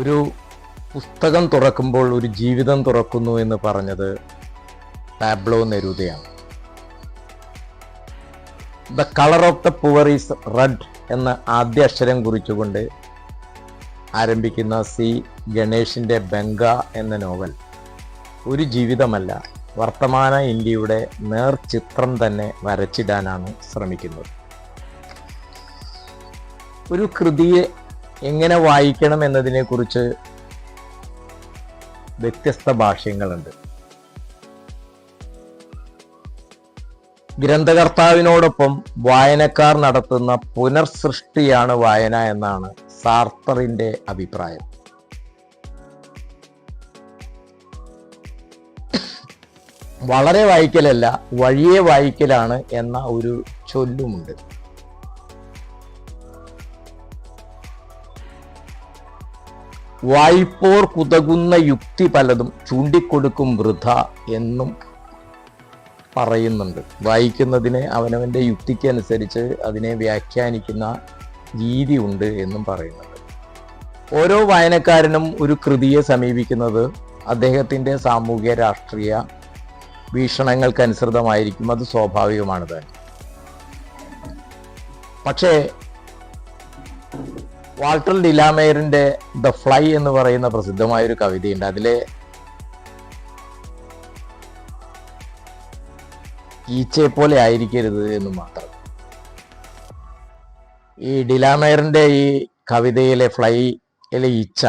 ഒരു പുസ്തകം തുറക്കുമ്പോൾ ഒരു ജീവിതം തുറക്കുന്നു എന്ന് പറഞ്ഞത് പാബ്ലോ നെരൂദയാണ്. The colour of the poor is red എന്ന ആദ്യ അക്ഷരം കുറിച്ചുകൊണ്ട് ആരംഭിക്കുന്ന സി ഗണേഷിൻ്റെ ബംഗ എന്ന നോവൽ ഒരു ജീവിതമല്ല, വർത്തമാന ഇന്ത്യയുടെ നേർചിത്രം തന്നെ വരച്ചിടാനാണ് ശ്രമിക്കുന്നത്. ഒരു കൃതിയെ എങ്ങനെ വായിക്കണം എന്നതിനെക്കുറിച്ച് വ്യത്യസ്ത ഭാഷ്യങ്ങളുണ്ട്. ഗ്രന്ഥകർത്താവിനോടൊപ്പം വായനക്കാർ നടത്തുന്ന പുനർസൃഷ്ടിയാണ് വായന എന്നാണ് സാർത്തറിന്റെ അഭിപ്രായം. വളരെ വായിക്കലല്ല, വഴിയെ വായിക്കലാണ് എന്ന ഒരു ചൊല്ലുമുണ്ട്. വായ്പോർ കുതകുന്ന യുക്തി പലതും ചൂണ്ടിക്കൊടുക്കും വൃഥ എന്നും പറയുന്നുണ്ട്. വായിക്കുന്നതിന് അവനവൻ്റെ യുക്തിക്ക് അനുസരിച്ച് അതിനെ വ്യാഖ്യാനിക്കുന്ന രീതി ഉണ്ട് എന്നും പറയുന്നുണ്ട്. ഓരോ വായനക്കാരനും ഒരു കൃതിയെ സമീപിക്കുന്നത് അദ്ദേഹത്തിൻ്റെ സാമൂഹ്യ രാഷ്ട്രീയ വീക്ഷണങ്ങൾക്കനുസൃതമായിരിക്കും. അത് സ്വാഭാവികമാണ് തന്നെ. പക്ഷേ വാൾട്ടർ ഡിലാമെയറിന്റെ ദ ഫ്ലൈ എന്ന് പറയുന്ന പ്രസിദ്ധമായൊരു കവിതയുണ്ട്. അതിലെ ഈച്ചയെ പോലെ ആയിരിക്കരുത് എന്ന് മാത്രം. ഈ ഡിലാമെയറിന്റെ ഈ കവിതയിലെ ഫ്ലൈയിലെ ഈച്ച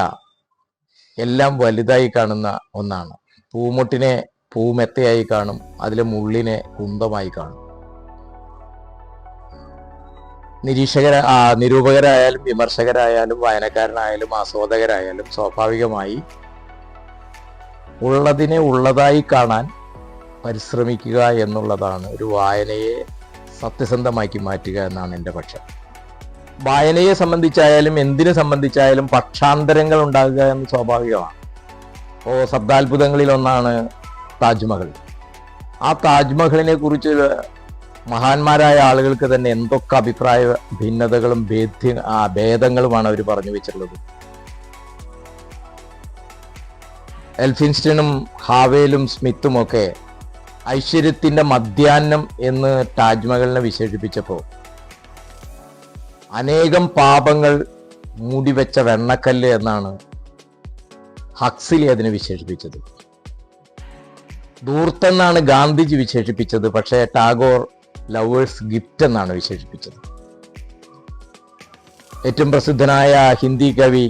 എല്ലാം വലുതായി കാണുന്ന ഒന്നാണ്. പൂമൊട്ടിനെ പൂമെത്തയായി കാണും, അതിലെ മുള്ളിനെ കുന്തമായി കാണും. നിരൂപകരായാലും വിമർശകരായാലും വായനക്കാരനായാലും ആസ്വാദകരായാലും സ്വാഭാവികമായി ഉള്ളതിനെ ഉള്ളതായി കാണാൻ പരിശ്രമിക്കുക എന്നുള്ളതാണ് ഒരു വായനയെ സത്യസന്ധമാക്കി മാറ്റുക എന്നാണ് എൻ്റെ പക്ഷം. വായനയെ സംബന്ധിച്ചായാലും എന്തിനെ സംബന്ധിച്ചായാലും പക്ഷാന്തരങ്ങൾ ഉണ്ടാകുക എന്ന് സ്വാഭാവികമാണ്. ശബ്ദാത്ഭുതങ്ങളിൽ ഒന്നാണ് താജ്മഹൽ. ആ താജ്മഹലിനെ കുറിച്ച് മഹാന്മാരായ ആളുകൾക്ക് തന്നെ എന്തൊക്കെ അഭിപ്രായ ഭിന്നതകളും ഭേദങ്ങളുമാണ് അവർ പറഞ്ഞു വെച്ചിട്ടുള്ളത്. എൽഫിൻസ്റ്റണും ഹാവേലും സ്മിത്തും ഒക്കെ ഐശ്വര്യത്തിന്റെ മധ്യാഹ്നം എന്ന് താജ്മഹലിനെ വിശേഷിപ്പിച്ചപ്പോൾ അനേകം പാപങ്ങൾ മൂടിവെച്ച വെണ്ണക്കല്ല് എന്നാണ് ഹക്സ്ലി അതിനെ വിശേഷിപ്പിച്ചത്. ധൂർത്തെന്നാണ് ഗാന്ധിജി വിശേഷിപ്പിച്ചത്. പക്ഷേ ടാഗോർ ലവേഴ്സ് ഗിഫ്റ്റ് എന്നാണ് വിശേഷിപ്പിച്ചത്. ഏറ്റവും പ്രസിദ്ധനായ ഹിന്ദി കവി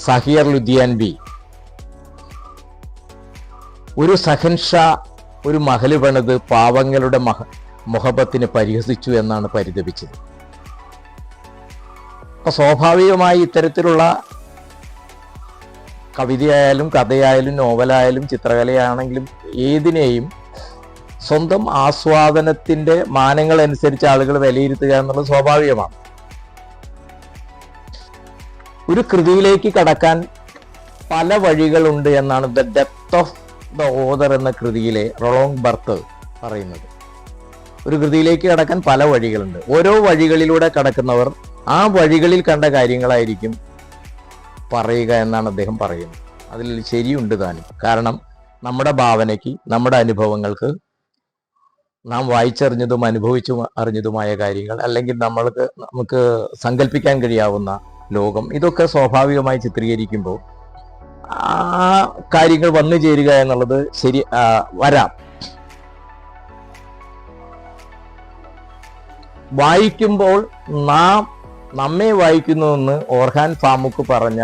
സഹീർ ലുധിയാൻവി ഒരു സഹൻഷാ ഒരു മഹല് പണിത് പാവങ്ങളുടെ മുഹബത്തിനെ പരിഹസിച്ചു എന്നാണ് പരിതപിച്ചത്. അപ്പൊ സ്വാഭാവികമായി ഇത്തരത്തിലുള്ള കവിതയായാലും കഥയായാലും നോവലായാലും ചിത്രകലയാണെങ്കിലും ഏതിനെയും സ്വന്തം ആസ്വാദനത്തിന്റെ മാനങ്ങൾ അനുസരിച്ച് ആളുകൾ വിലയിരുത്തുക എന്നുള്ളത് സ്വാഭാവികമാണ്. ഒരു കൃതിയിലേക്ക് കടക്കാൻ പല വഴികളുണ്ട് എന്നാണ് the depth of the author എന്ന കൃതിയിലെ റോളോങ് ബർത്ത് പറയുന്നത്. ഒരു കൃതിയിലേക്ക് കടക്കാൻ പല വഴികളുണ്ട്. ഓരോ വഴികളിലൂടെ കടക്കുന്നവർ ആ വഴികളിൽ കണ്ട കാര്യങ്ങളായിരിക്കും പറയുക എന്നാണ് അദ്ദേഹം പറയുന്നത്. അതിൽ ശരിയുണ്ട് താനും. കാരണം നമ്മുടെ ഭാവനയ്ക്ക്, നമ്മുടെ അനുഭവങ്ങൾക്ക്, നാം വായിച്ചറിഞ്ഞതും അനുഭവിച്ചു അറിഞ്ഞതുമായ കാര്യങ്ങൾ, അല്ലെങ്കിൽ നമുക്ക് സങ്കല്പിക്കാൻ കഴിയാവുന്ന ലോകം, ഇതൊക്കെ സ്വാഭാവികമായി ചിത്രീകരിക്കുമ്പോൾ ആ കാര്യങ്ങൾ വന്നു ചേരുക എന്നുള്ളത് വരാം. വായിക്കുമ്പോൾ നമ്മെ വായിക്കുന്നുവെന്ന് ഓർഹാൻ ഫാമുക്ക് പറഞ്ഞ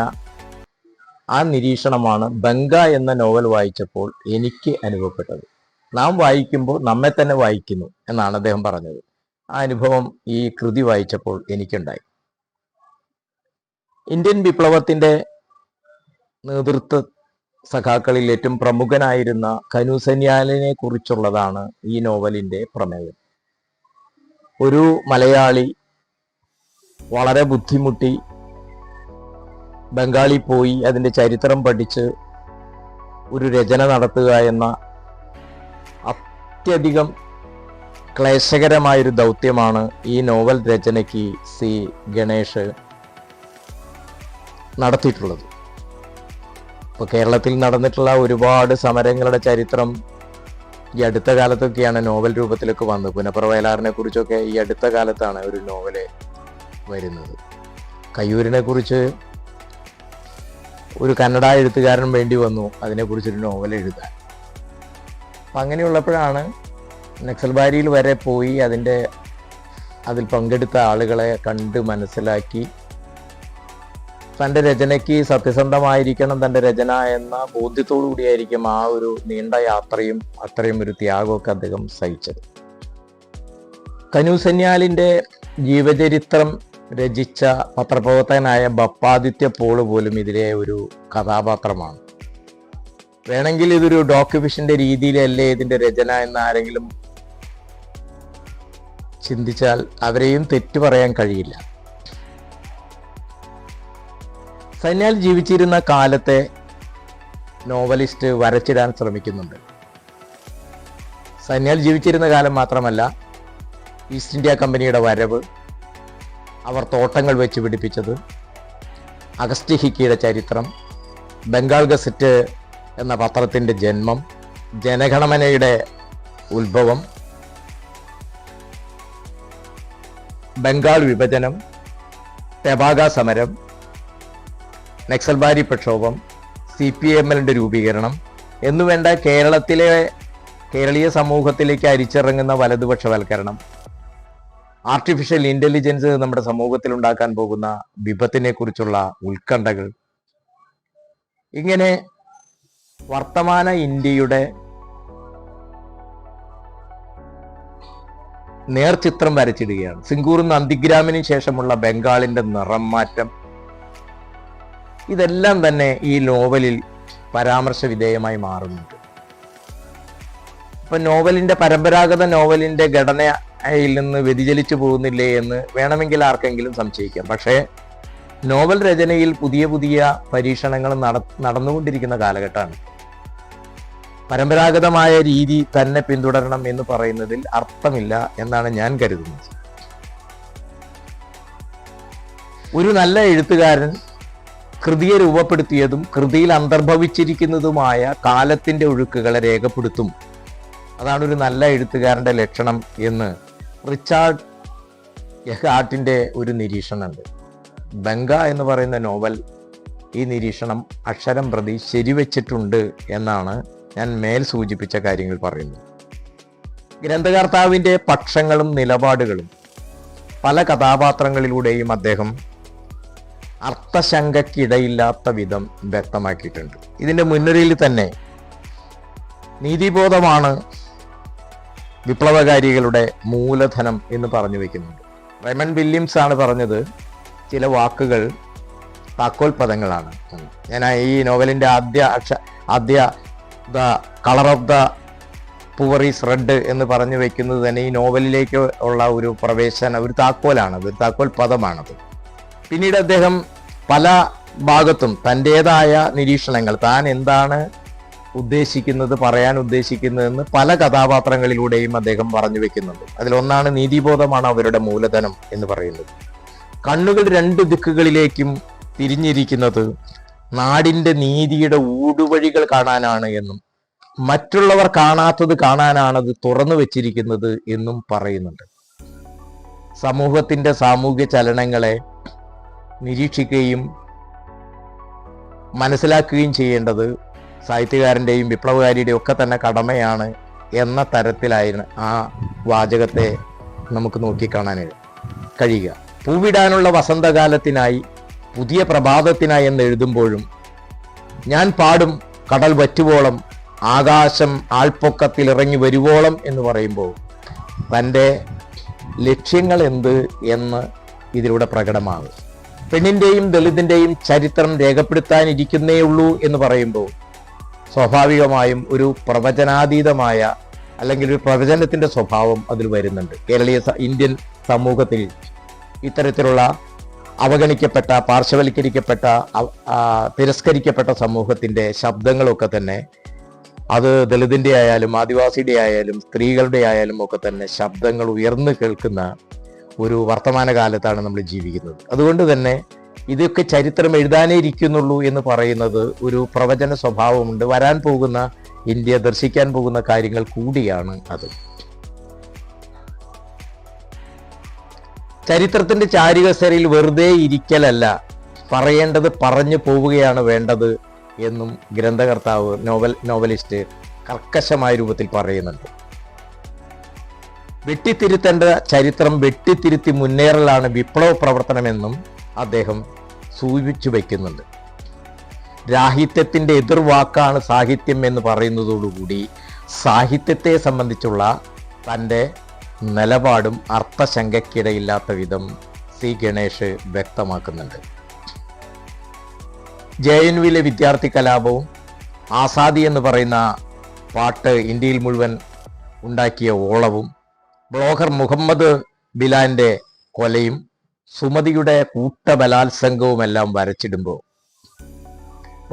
ആ നിരീക്ഷണമാണ് ബംഗ എന്ന നോവൽ വായിച്ചപ്പോൾ എനിക്ക് അനുഭവപ്പെട്ടത്. നാം വായിക്കുമ്പോൾ നമ്മെ തന്നെ വായിക്കുന്നു എന്നാണ് അദ്ദേഹം പറഞ്ഞത്. ആ അനുഭവം ഈ കൃതി വായിച്ചപ്പോൾ എനിക്കുണ്ടായി. ഇന്ത്യൻ വിപ്ലവത്തിന്റെ നേതൃത്വ സഖാക്കളിൽ ഏറ്റവും പ്രമുഖനായിരുന്ന കനു സന്യാലിനെ കുറിച്ചുള്ളതാണ് ഈ നോവലിന്റെ പ്രമേയം. ഒരു മലയാളി വളരെ ബുദ്ധിമുട്ടി ബംഗാളിൽ പോയി അതിൻ്റെ ചരിത്രം പഠിച്ച് ഒരു രചന നടത്തുക എന്ന അത്യധികം ക്ലേശകരമായൊരു ദൗത്യമാണ് ഈ നോവൽ രചനയ്ക്ക് സി ഗണേഷ് നടത്തിയിട്ടുള്ളത്. ഇപ്പോൾ കേരളത്തിൽ നടന്നിട്ടുള്ള ഒരുപാട് സമരങ്ങളുടെ ചരിത്രം ഈ അടുത്ത കാലത്തൊക്കെയാണ് നോവൽ രൂപത്തിലൊക്കെ വന്നത്. പുന്നപ്ര വയലാറിനെ കുറിച്ചൊക്കെ ഈ അടുത്ത കാലത്താണ് ഒരു നോവല് വരുന്നത്. കയ്യൂരിനെ കുറിച്ച് ഒരു കന്നഡ എഴുത്തുകാരൻ വേണ്ടി വന്നു അതിനെക്കുറിച്ചൊരു നോവൽ എഴുതാൻ. അപ്പം അങ്ങനെയുള്ളപ്പോഴാണ് നക്സൽബാരിയിൽ വരെ പോയി അതിൽ പങ്കെടുത്ത ആളുകളെ കണ്ട് മനസ്സിലാക്കി തൻ്റെ രചനയ്ക്ക് സത്യസന്ധമായിരിക്കണം തൻ്റെ രചന എന്ന ബോധ്യത്തോടു കൂടിയായിരിക്കും ആ ഒരു നീണ്ട യാത്രയും അത്രയും ഒരു ത്യാഗമൊക്കെ അദ്ദേഹം സഹിച്ചത്. കനു സന്യാലിൻ്റെ ജീവചരിത്രം രചിച്ച പത്രപ്രവർത്തകനായ ബപ്പാദിത്യ പോള് പോലും ഇതിലെ ഒരു കഥാപാത്രമാണ്. വേണമെങ്കിൽ ഇതൊരു ഡോക്യുമെന്റിന്റെ രീതിയിലല്ലേ ഇതിന്റെ രചന എന്ന് ആരെങ്കിലും ചിന്തിച്ചാൽ അവരെയും തെറ്റു പറയാൻ കഴിയില്ല. സന്യാൽ ജീവിച്ചിരുന്ന കാലത്തെ നോവലിസ്റ്റ് വരച്ചിടാൻ ശ്രമിക്കുന്നുണ്ട്. സന്യാൽ ജീവിച്ചിരുന്ന കാലം മാത്രമല്ല, ഈസ്റ്റ് ഇന്ത്യ കമ്പനിയുടെ വരവ്, അവർ തോട്ടങ്ങൾ വെച്ച് പിടിപ്പിച്ചത്, അഗസ്റ്റി ഹിക്കിയുടെ ചരിത്രം, ബംഗാൾ ഗസറ്റ് എന്ന പത്രത്തിൻ്റെ ജന്മം, ജനഗണമനയുടെ ഉത്ഭവം, ബംഗാൾ വിഭജനം, തെബാഗ സമരം, നക്സൽബാരി പ്രക്ഷോഭം, CPMLന്റെ രൂപീകരണം എന്നുവേണ്ട കേരളീയ സമൂഹത്തിലേക്ക് അരിച്ചിറങ്ങുന്ന വലതുപക്ഷവൽക്കരണം, ആർട്ടിഫിഷ്യൽ ഇന്റലിജൻസ് നമ്മുടെ സമൂഹത്തിൽ ഉണ്ടാക്കാൻ പോകുന്ന വിപത്തിനെ കുറിച്ചുള്ള ഉത്കണ്ഠകൾ, ഇങ്ങനെ വർത്തമാന ഇന്ത്യയുടെ നേർചിത്രം വരച്ചിടുകയാണ്. സിംഗൂറും നന്ദിഗ്രാമിനും ശേഷമുള്ള ബംഗാളിന്റെ നിറം മാറ്റം, ഇതെല്ലാം തന്നെ ഈ നോവലിൽ പരാമർശ വിധേയമായി മാറുന്നുണ്ട്. അപ്പൊ പരമ്പരാഗത നോവലിന്റെ ഘടനയിൽ നിന്ന് വ്യതിചലിച്ചു പോകുന്നില്ലേ എന്ന് വേണമെങ്കിൽ ആർക്കെങ്കിലും സംശയിക്കാം. പക്ഷേ നോവൽ രചനയിൽ പുതിയ പുതിയ പരീക്ഷണങ്ങൾ നടന്നുകൊണ്ടിരിക്കുന്ന കാലഘട്ടമാണ്. പരമ്പരാഗതമായ രീതി തന്നെ പിന്തുടരണം എന്ന് പറയുന്നതിൽ അർത്ഥമില്ല എന്നാണ് ഞാൻ കരുതുന്നത്. ഒരു നല്ല എഴുത്തുകാരൻ കൃതിയെ രൂപപ്പെടുത്തിയതും കൃതിയിൽ അന്തർഭവിച്ചിരിക്കുന്നതുമായ കാലത്തിന്റെ ഒഴുക്കുകളെ രേഖപ്പെടുത്തും. അതാണ് ഒരു നല്ല എഴുത്തുകാരന്റെ ലക്ഷണം എന്ന് റിച്ചാർഡ് യഹാർട്ടിന്റെ ഒരു നിരീക്ഷണമുണ്ട്. ബംഗ എന്ന് പറയുന്ന നോവൽ ഈ നിരീക്ഷണം അക്ഷരം പ്രതി ശരിവെച്ചിട്ടുണ്ട് എന്നാണ് ഞാൻ മേൽ സൂചിപ്പിച്ച കാര്യങ്ങൾ പറയുന്നത്. ഗ്രന്ഥകർത്താവിൻ്റെ പക്ഷങ്ങളും നിലപാടുകളും പല കഥാപാത്രങ്ങളിലൂടെയും അദ്ദേഹം അർത്ഥശങ്കയ്ക്കിടയില്ലാത്ത വിധം വ്യക്തമാക്കിയിട്ടുണ്ട്. ഇതിൻ്റെ മുൻനിരയിൽ തന്നെ നീതിബോധമാണ് വിപ്ലവകാരികളുടെ മൂലധനം എന്ന് പറഞ്ഞു വെക്കുന്നുണ്ട്. റൈമൺ വില്യംസ് ആണ് പറഞ്ഞത്, ചില വാക്കുകൾ താക്കോൽ പദങ്ങളാണ്. ഞാൻ ഈ നോവലിൻ്റെ ആദ്യ the colour of the poor is red എന്ന് പറഞ്ഞു വെക്കുന്നത് തന്നെ ഈ നോവലിലേക്ക് ഉള്ള ഒരു ഒരു താക്കോലാണത്, ഒരു താക്കോൽ പദമാണത്. പിന്നീട് അദ്ദേഹം പല ഭാഗത്തും തൻ്റേതായ നിരീക്ഷണങ്ങൾ, താൻ എന്താണ് പറയാൻ ഉദ്ദേശിക്കുന്നതെന്ന് പല കഥാപാത്രങ്ങളിലൂടെയും അദ്ദേഹം പറഞ്ഞു വെക്കുന്നുണ്ട്. അതിലൊന്നാണ് നീതിബോധമാണ് അവരുടെ മൂലധനം എന്ന് പറയുന്നത്. കണ്ണുകൾ രണ്ട് ദിക്കുകളിലേക്കും തിരിഞ്ഞിരിക്കുന്നത് നാടിൻ്റെ നീതിയുടെ ഊടുവഴികൾ കാണാനാണ് എന്നും മറ്റുള്ളവർ കാണാത്തത് കാണാനാണത് തുറന്നു വെച്ചിരിക്കുന്നത് എന്നും പറയുന്നുണ്ട്. സമൂഹത്തിൻ്റെ സാമൂഹ്യ ചലനങ്ങളെ നിരീക്ഷിക്കുകയും മനസ്സിലാക്കുകയും ചെയ്യേണ്ടത് സാഹിത്യകാരൻ്റെയും വിപ്ലവകാരിയുടെയും ഒക്കെ തന്നെ കടമയാണ് എന്ന തരത്തിലായിരുന്നു ആ വാചകത്തെ നമുക്ക് നോക്കിക്കാണാൻ കഴിയുക. പൂവിടാനുള്ള വസന്തകാലത്തിനായി, പുതിയ പ്രഭാതത്തിനായി എന്ന് എഴുതുമ്പോഴും ഞാൻ പാടും കടൽ വറ്റുവോളം, ആകാശം ആൾപ്പൊക്കത്തിൽ ഇറങ്ങി വരുവോളം എന്ന് പറയുമ്പോൾ തൻ്റെ ലക്ഷ്യങ്ങൾ എന്ത് എന്ന് ഇതിലൂടെ പ്രകടമാകും. പെണ്ണിൻ്റെയും ദളിതിൻ്റെയും ചരിത്രം രേഖപ്പെടുത്താനിരിക്കുന്നേയുള്ളൂ എന്ന് പറയുമ്പോൾ സ്വാഭാവികമായും ഒരു പ്രവചനാതീതമായ അല്ലെങ്കിൽ ഒരു പ്രവചനത്തിൻ്റെ സ്വഭാവം അതിൽ വരുന്നുണ്ട്. ഇന്ത്യൻ സമൂഹത്തിൽ ഇത്തരത്തിലുള്ള അവഗണിക്കപ്പെട്ട, പാർശ്വവൽക്കരിക്കപ്പെട്ട, തിരസ്കരിക്കപ്പെട്ട സമൂഹത്തിൻ്റെ ശബ്ദങ്ങളൊക്കെ തന്നെ, അത് ദളിതിൻ്റെ ആയാലും ആദിവാസിയുടെ ആയാലും സ്ത്രീകളുടെ ആയാലും ഒക്കെ തന്നെ ശബ്ദങ്ങൾ ഉയർന്നു കേൾക്കുന്ന ഒരു വർത്തമാനകാലത്താണ് നമ്മൾ ജീവിക്കുന്നത്. അതുകൊണ്ട് തന്നെ ഇതൊക്കെ ചരിത്രം എഴുതാനേ ഇരിക്കുന്നുള്ളൂ എന്ന് പറയുന്നത് ഒരു പ്രവചന സ്വഭാവമുണ്ട്. വരാൻ പോകുന്ന ഇന്ത്യ ദർശിക്കാൻ പോകുന്ന കാര്യങ്ങൾ കൂടിയാണ് അത്. ചരിത്രത്തിന്റെ ചാരുകസേരയിൽ വെറുതെ ഇരിക്കലല്ല, പറയേണ്ടത് പറഞ്ഞു പോവുകയാണ് വേണ്ടത് എന്നും ഗ്രന്ഥകർത്താവ് നോവലിസ്റ്റ് കർക്കശമായ രൂപത്തിൽ പറയുന്നുണ്ട്. വെട്ടിത്തിരുത്തേണ്ട ചരിത്രം വെട്ടിത്തിരുത്തി മുന്നേറലാണ് വിപ്ലവ പ്രവർത്തനമെന്നും അദ്ദേഹം സൂചിപ്പിച്ചു വയ്ക്കുന്നുണ്ട്. രാഹിത്യത്തിന്റെ എതിർവാക്കാണ് സാഹിത്യം എന്ന് പറയുന്നതോടുകൂടി സാഹിത്യത്തെ സംബന്ധിച്ചുള്ള തൻ്റെ നിലപാടും അർത്ഥശങ്കയ്ക്കിടയില്ലാത്ത വിധം സി ഗണേഷ് വ്യക്തമാക്കുന്നുണ്ട്. JNUവിലെ വിദ്യാർത്ഥി കലാപവും ആസാദി എന്ന് പറയുന്ന പാട്ട് ഇന്ത്യയിൽ മുഴുവൻ ഉണ്ടാക്കിയ ഓളവും, ബ്ലോഗർ മുഹമ്മദ് ബിലാന്റെ കൊലയും, സുമതിയുടെ കൂട്ടബലാത്സംഗവുമെല്ലാം വരച്ചിടുമ്പോൾ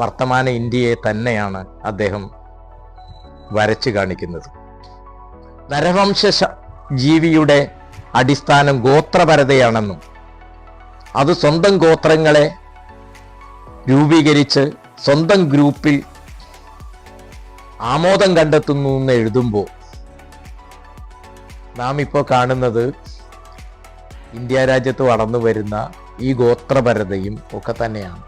വർത്തമാന ഇന്ത്യയെ തന്നെയാണ് അദ്ദേഹം വരച്ചു കാണിക്കുന്നത്. നരവംശ ജീവിയുടെ അടിസ്ഥാനം ഗോത്രപരതയാണെന്നും അത് സ്വന്തം ഗോത്രങ്ങളെ രൂപീകരിച്ച് സ്വന്തം ഗ്രൂപ്പിൽ ആമോദം കണ്ടെത്തുന്നു എന്ന് എഴുതുമ്പോൾ നാം ഇപ്പോൾ കാണുന്നത് ഇന്ത്യ രാജ്യത്ത് വളർന്നു വരുന്ന ഈ ഗോത്രപരതയും ഒക്കെ തന്നെയാണ്.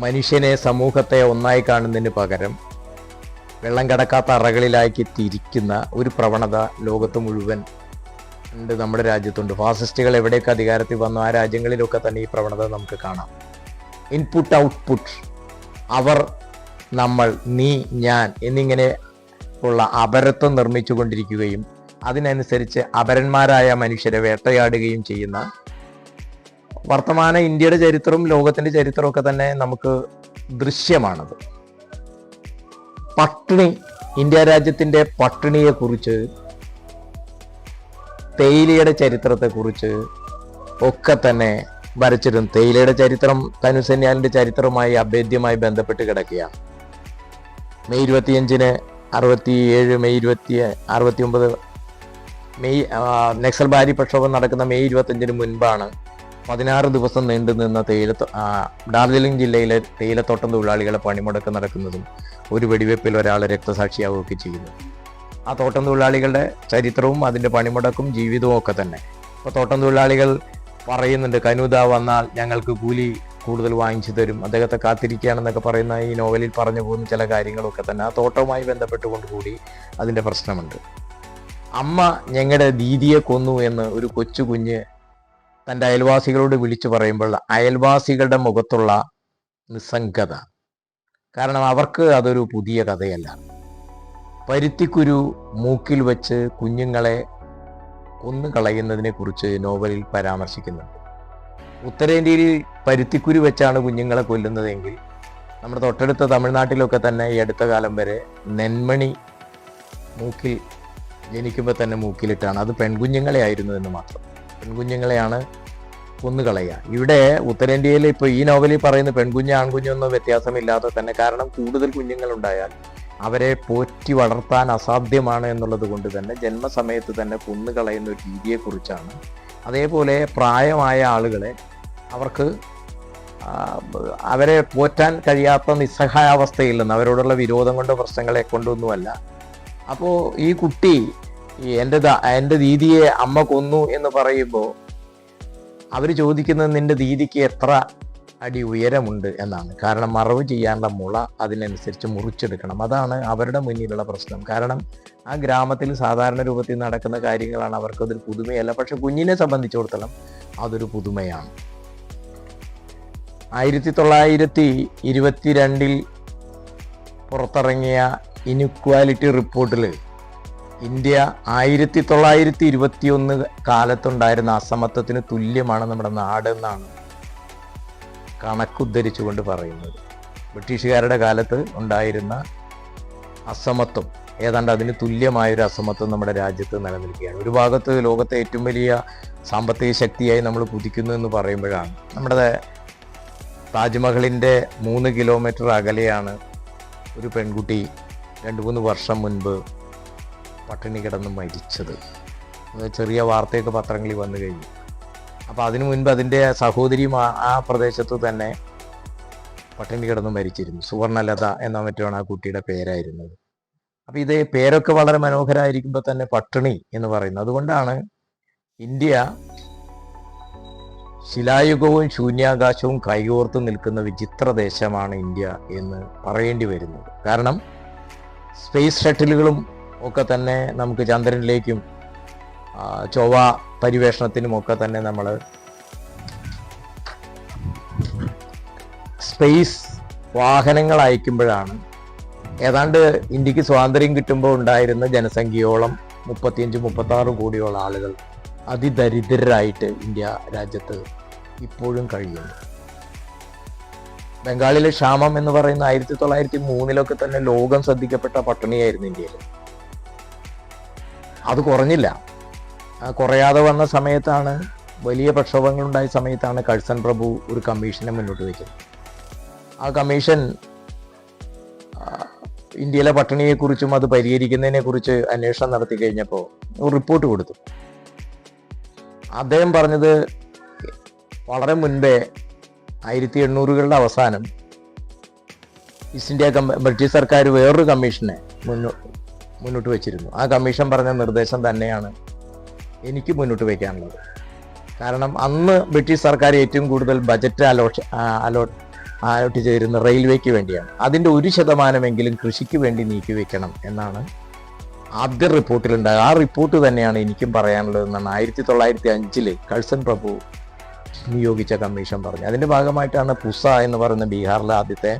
മനുഷ്യനെ, സമൂഹത്തെ ഒന്നായി കാണുന്നതിന് പകരം വെള്ളം കടക്കാത്ത അറകളിലാക്കി തിരിക്കുന്ന ഒരു പ്രവണത ലോകത്ത് മുഴുവൻ ഉണ്ട്, നമ്മുടെ രാജ്യത്തുണ്ട്. ഫാസിസ്റ്റുകൾ എവിടെയൊക്കെ അധികാരത്തിൽ വന്നു ആ രാജ്യങ്ങളിലൊക്കെ തന്നെ ഈ പ്രവണത നമുക്ക് കാണാം. ഇൻപുട്ട് ഔട്ട്പുട്ട്, അവർ, നമ്മൾ, നീ, ഞാൻ എന്നിങ്ങനെ ഉള്ള അപരത്വം നിർമ്മിച്ചു കൊണ്ടിരിക്കുകയും അതിനനുസരിച്ച് അപരന്മാരായ മനുഷ്യരെ വേട്ടയാടുകയും ചെയ്യുന്ന വർത്തമാന ഇന്ത്യയുടെ ചരിത്രവും ലോകത്തിന്റെ ചരിത്രമൊക്കെ തന്നെ നമുക്ക് ദൃശ്യമാണത്. പട്ടിണി, ഇന്ത്യ രാജ്യത്തിന്റെ പട്ടിണിയെക്കുറിച്ച്, തേയിലയുടെ ചരിത്രത്തെക്കുറിച്ച് ഒക്കെ തന്നെ വരച്ചിരുന്നു. തേയിലയുടെ ചരിത്രം തനുസന്യാലിന്റെ ചരിത്രവുമായി അഭേദ്യമായി ബന്ധപ്പെട്ട് കിടക്കുകയാണ്. മെയ് 25-ന് 67, മെയ് 69, മെയ് നക്സൽ ബാരി പ്രക്ഷോഭം നടക്കുന്ന മെയ് 25-ന് മുൻപാണ് 16 ദിവസം നീണ്ടു നിന്ന ഡാർജിലിംഗ് ജില്ലയിലെ തേയിലത്തോട്ടം തൊഴിലാളികളെ പണിമുടക്ക് നടക്കുന്നതും ഒരു വെടിവെപ്പിൽ ഒരാളെ രക്തസാക്ഷിയാവുകയൊക്കെ ചെയ്യുന്നു. ആ തോട്ടം തൊഴിലാളികളുടെ ചരിത്രവും അതിൻ്റെ പണിമുടക്കും ജീവിതവും ഒക്കെ തന്നെ. ഇപ്പോൾ തോട്ടം തൊഴിലാളികൾ പറയുന്നുണ്ട്, കനൂദ വന്നാൽ ഞങ്ങൾക്ക് കൂലി കൂടുതൽ വാങ്ങിച്ചു തരും, അദ്ദേഹത്തെ കാത്തിരിക്കുകയാണെന്നൊക്കെ പറയുന്ന ഈ നോവലിൽ പറഞ്ഞു പോകുന്ന ചില കാര്യങ്ങളൊക്കെ തന്നെ ആ തോട്ടവുമായി ബന്ധപ്പെട്ടുകൊണ്ട് കൂടി അതിൻ്റെ പ്രശ്നമുണ്ട്. അമ്മ ഞങ്ങളുടെ ദീദിയെ കൊന്നു എന്ന് ഒരു കൊച്ചു കുഞ്ഞ് തൻ്റെ അയൽവാസികളോട് വിളിച്ചു പറയുമ്പോൾ അയൽവാസികളുടെ മുഖത്തുള്ള നിസ്സംഗത, കാരണം അവർക്ക് അതൊരു പുതിയ കഥയല്ല. പരുത്തിക്കുരു മൂക്കിൽ വെച്ച് കുഞ്ഞുങ്ങളെ കൊന്നു കളയുന്നതിനെ കുറിച്ച് നോവലിൽ പരാമർശിക്കുന്നുണ്ട്. ഉത്തരേന്ത്യയിൽ പരുത്തിക്കുരു വെച്ചാണ് കുഞ്ഞുങ്ങളെ കൊല്ലുന്നതെങ്കിൽ നമ്മുടെ തൊട്ടടുത്ത തമിഴ്നാട്ടിലൊക്കെ തന്നെ ഈ അടുത്ത കാലം വരെ നെന്മണി മൂക്കിൽ ജനിക്കുമ്പോൾ തന്നെ മൂക്കിലിട്ടാണ്. അത് പെൺകുഞ്ഞുങ്ങളെ ആയിരുന്നു എന്ന് മാത്രം, പെൺകുഞ്ഞുങ്ങളെയാണ് കൊന്നുകളയുക. ഇവിടെ ഉത്തരേന്ത്യയിൽ ഇപ്പോൾ ഈ നോവലിൽ പറയുന്ന പെൺകുഞ്ഞ് ആൺകുഞ്ഞൊന്നും വ്യത്യാസമില്ലാതെ തന്നെ, കാരണം കൂടുതൽ കുഞ്ഞുങ്ങളുണ്ടായാൽ അവരെ പോറ്റി വളർത്താൻ അസാധ്യമാണ് എന്നുള്ളത് കൊണ്ട് തന്നെ ജന്മസമയത്ത് തന്നെ കൊന്നുകളയുന്ന ഒരു രീതിയെക്കുറിച്ചാണ്. അതേപോലെ പ്രായമായ ആളുകളെ അവരെ പോറ്റാൻ കഴിയാത്ത നിസ്സഹായാവസ്ഥയിൽ നിന്ന്, അവരോടുള്ള വിരോധം കൊണ്ടോ പ്രശ്നങ്ങളെ കൊണ്ടൊന്നുമല്ല. അപ്പോൾ ഈ കുട്ടി എൻ്റെ ദീദിയെ അമ്മ കൊന്നു എന്ന് പറയുമ്പോൾ അവർ ചോദിക്കുന്നത് നിന്റെ ദീദിക്ക് എത്ര അടി ഉയരമുണ്ട് എന്നാണ്. കാരണം മറവ് ചെയ്യാനുള്ള മുള അതിനനുസരിച്ച് മുറിച്ചെടുക്കണം. അതാണ് അവരുടെ മുന്നിലുള്ള പ്രശ്നം. കാരണം ആ ഗ്രാമത്തിൽ സാധാരണ രൂപത്തിൽ നടക്കുന്ന കാര്യങ്ങളാണ്, അവർക്കതൊരു പുതുമയല്ല. പക്ഷെ കുഞ്ഞിനെ സംബന്ധിച്ചിടത്തോളം അതൊരു പുതുമയാണ്. 1922 പുറത്തിറങ്ങിയ ഇൻഇക്വാലിറ്റി റിപ്പോർട്ടിൽ ഇന്ത്യ 1921 കാലത്തുണ്ടായിരുന്ന അസമത്വത്തിന് തുല്യമാണ് നമ്മുടെ നാട് എന്നാണ് കണക്കുദ്ധരിച്ചുകൊണ്ട് പറയുന്നത്. ബ്രിട്ടീഷുകാരുടെ കാലത്ത് ഉണ്ടായിരുന്ന അസമത്വം ഏതാണ്ട് അതിന് തുല്യമായൊരു അസമത്വം നമ്മുടെ രാജ്യത്ത് നിലനിൽക്കുകയാണ്. ഒരു ഭാഗത്ത് ലോകത്തെ ഏറ്റവും വലിയ സാമ്പത്തിക ശക്തിയായി നമ്മൾ കുതിക്കുന്നു എന്ന് പറയുമ്പോഴാണ് നമ്മുടെ താജ്മഹലിൻ്റെ 3 കിലോമീറ്റർ അകലെയാണ് ഒരു പെൺകുട്ടി 2-3 വർഷം മുൻപ് പട്ടിണി കിടന്ന് മരിച്ചത്. ചെറിയ വാർത്തയൊക്കെ പത്രങ്ങളിൽ വന്നു കഴിഞ്ഞു. അപ്പോൾ അതിനു മുൻപ് അതിൻ്റെ സഹോദരിയും ആ പ്രദേശത്ത് തന്നെ പട്ടിണി കിടന്ന് മരിച്ചിരുന്നു. സുവർണലത എന്ന മറ്റുമാണ് ആ കുട്ടിയുടെ പേരായിരുന്നത്. അപ്പോൾ ഇത് പേരൊക്കെ വളരെ മനോഹരമായിരിക്കുമ്പോൾ തന്നെ പട്ടിണി എന്ന് പറയുന്നത്. അതുകൊണ്ടാണ് ഇന്ത്യ ശിലായുഗവും ശൂന്യാകാശവും കൈകോർത്ത് നിൽക്കുന്ന വിചിത്ര ദേശമാണ് ഇന്ത്യ എന്ന് പറയേണ്ടി വരുന്നത്. കാരണം സ്പേസ് ഷട്ടിലുകളും ഒക്കെ തന്നെ നമുക്ക് ചന്ദ്രനിലേക്കും ചൊവ്വ പരിവേഷണത്തിനും ഒക്കെ തന്നെ നമ്മൾ സ്പേസ് വാഹനങ്ങൾ അയക്കുമ്പോഴാണ് ഏതാണ്ട് ഇന്ത്യക്ക് സ്വാതന്ത്ര്യം കിട്ടുമ്പോൾ ഉണ്ടായിരുന്ന ജനസംഖ്യയോളം 35-36 കോടിയോളം ആളുകൾ അതിദരിദ്രരായിട്ട് ഇന്ത്യ രാജ്യത്ത് ഇപ്പോഴും കഴിയുന്നു. ബംഗാളിലെ ക്ഷാമം എന്ന് പറയുന്ന 1903 തന്നെ ലോകം ശ്രദ്ധിക്കപ്പെട്ട പട്ടിണിയായിരുന്നു ഇന്ത്യയിൽ. അത് കുറഞ്ഞില്ല. കുറയാതെ വന്ന സമയത്താണ്, വലിയ പ്രക്ഷോഭങ്ങൾ ഉണ്ടായ സമയത്താണ് കഴ്സൺ പ്രഭു ഒരു കമ്മീഷനെ മുന്നോട്ട് വയ്ക്കുന്നത്. ആ കമ്മീഷൻ ഇന്ത്യയിലെ പട്ടിണിയെക്കുറിച്ചും അത് പരിഹരിക്കുന്നതിനെക്കുറിച്ച് അന്വേഷണം നടത്തി കഴിഞ്ഞപ്പോൾ ഒരു റിപ്പോർട്ട് കൊടുത്തു. അദ്ദേഹം പറഞ്ഞത് വളരെ മുൻപേ 1800കളുടെ അവസാനം ഈസ്റ്റ് ഇന്ത്യ ബ്രിട്ടീഷ് സർക്കാർ വേറൊരു കമ്മീഷനെ മുന്നോട്ട് വെച്ചിരുന്നു. ആ കമ്മീഷൻ പറഞ്ഞ നിർദ്ദേശം തന്നെയാണ് എനിക്ക് മുന്നോട്ട് വയ്ക്കാനുള്ളത്. കാരണം അന്ന് ബ്രിട്ടീഷ് സർക്കാർ ഏറ്റവും കൂടുതൽ ബജറ്റ് അലോട്ട് ചെയ്തിരുന്ന റെയിൽവേക്ക് വേണ്ടിയാണ്. അതിൻ്റെ 1% കൃഷിക്ക് വേണ്ടി നീക്കി വെക്കണം എന്നാണ് ആദ്യ റിപ്പോർട്ടിലുണ്ടായത്. ആ റിപ്പോർട്ട് തന്നെയാണ് എനിക്കും പറയാനുള്ളതെന്നാണ് 1905 കഴ്സൺ പ്രഭു നിയോഗിച്ച കമ്മീഷൻ പറഞ്ഞു. അതിൻ്റെ ഭാഗമായിട്ടാണ് പുസ എന്ന് പറയുന്ന ബീഹാറിലെ ആദ്യത്തെ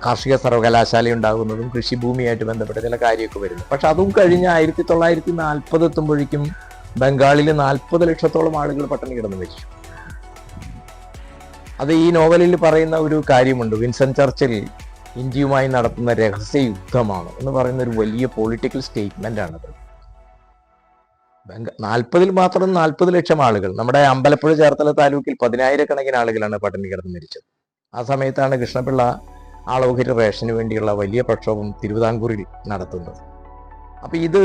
കാർഷിക സർവകലാശാല ഉണ്ടാകുന്നതും കൃഷിഭൂമിയായിട്ട് ബന്ധപ്പെട്ട ചില കാര്യമൊക്കെ വരുന്നു. പക്ഷെ അതും കഴിഞ്ഞ് 1940 എത്തുമ്പോഴേക്കും ബംഗാളിൽ 40 ലക്ഷത്തോളം ആളുകൾ പട്ടിണി കിടന്ന് മരിച്ചു. അത് ഈ നോവലിൽ പറയുന്ന ഒരു കാര്യമുണ്ട്. വിൻസൻ ചർച്ചിൽ ഇന്ത്യയുമായി നടത്തുന്ന രഹസ്യ യുദ്ധമാണ് എന്ന് പറയുന്ന ഒരു വലിയ പൊളിറ്റിക്കൽ സ്റ്റേറ്റ്മെന്റ് ആണത്. 40 മാത്രം 40 ലക്ഷം ആളുകൾ. നമ്മുടെ അമ്പലപ്പുഴ ചേർത്തല താലൂക്കിൽ 10,000-കണക്കിന് ആളുകളാണ് പട്ടിണി കിടന്ന് മരിച്ചത്. ആ സമയത്താണ് കൃഷ്ണപിള്ള ആളോഹരി റേഷന് വേണ്ടിയുള്ള വലിയ പ്രക്ഷോഭം തിരുവിതാംകൂറിൽ നടത്തുന്നത്. അപ്പൊ ഇത്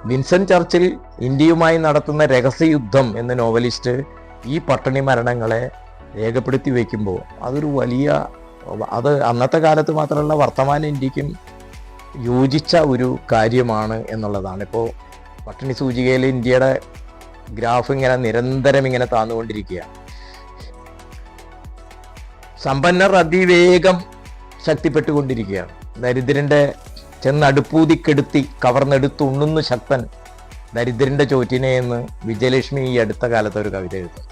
വിൻസൻ ചർച്ചിൽ ഇന്ത്യയുമായി നടത്തുന്ന രഹസ്യ യുദ്ധം എന്ന നോവലിസ്റ്റ് ഈ പട്ടിണി മരണങ്ങളെ രേഖപ്പെടുത്തി വയ്ക്കുമ്പോൾ അതൊരു വലിയ, അത് അന്നത്തെ കാലത്ത് മാത്രമല്ല വർത്തമാന ഇന്ത്യക്കും യോജിച്ച ഒരു കാര്യമാണ് എന്നുള്ളതാണ്. ഇപ്പോൾ പട്ടിണി സൂചികയിൽ ഇന്ത്യയുടെ ഗ്രാഫ് ഇങ്ങനെ നിരന്തരം ഇങ്ങനെ താന്നുകൊണ്ടിരിക്കുകയാണ്. സമ്പന്നർ അതിവേഗം ശക്തിപ്പെട്ടുകൊണ്ടിരിക്കുകയാണ്. ദരിദ്രന്റെ ചെന്നടുപ്പൂതിക്കെടുത്തി കവർന്നെടുത്തുണ്ണുന്നു ശക്തൻ ദരിദ്രന്റെ ചോറ്റിനെ എന്ന് വിജയലക്ഷ്മി ഈ അടുത്ത കാലത്ത് ഒരു കവിത എഴുതും.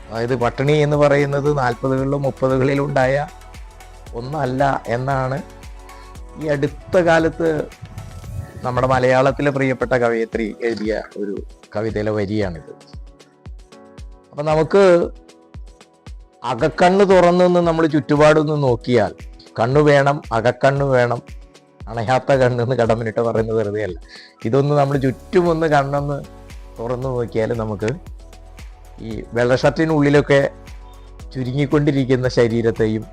അതായത് പട്ടിണി എന്ന് പറയുന്നത് 40കളിലും 30കളിലും ഉണ്ടായ ഒന്നല്ല എന്നാണ് ഈ അടുത്ത കാലത്ത് നമ്മുടെ മലയാളത്തിലെ പ്രിയപ്പെട്ട കവയിത്രി എഴുതിയ ഒരു കവിതയിലെ വരിയാണിത്. അപ്പൊ നമുക്ക് അകക്കണ്ണ് തുറന്നു നമ്മൾ ചുറ്റുപാടൊന്ന് നോക്കിയാൽ കണ്ണു വേണം, അകക്കണ്ണ് വേണം, അണയാത്ത കണ്ണെന്ന് കടമ്പനിട്ട് പറയുന്നത് വെറുതെ അല്ല. ഇതൊന്ന് നമ്മൾ ചുറ്റുമൊന്ന് കണ്ണൊന്ന് തുറന്നു നോക്കിയാൽ നമുക്ക് ഈ വെള്ളഷർട്ടിനുള്ളിലൊക്കെ ചുരുങ്ങിക്കൊണ്ടിരിക്കുന്ന ശരീരത്തെയും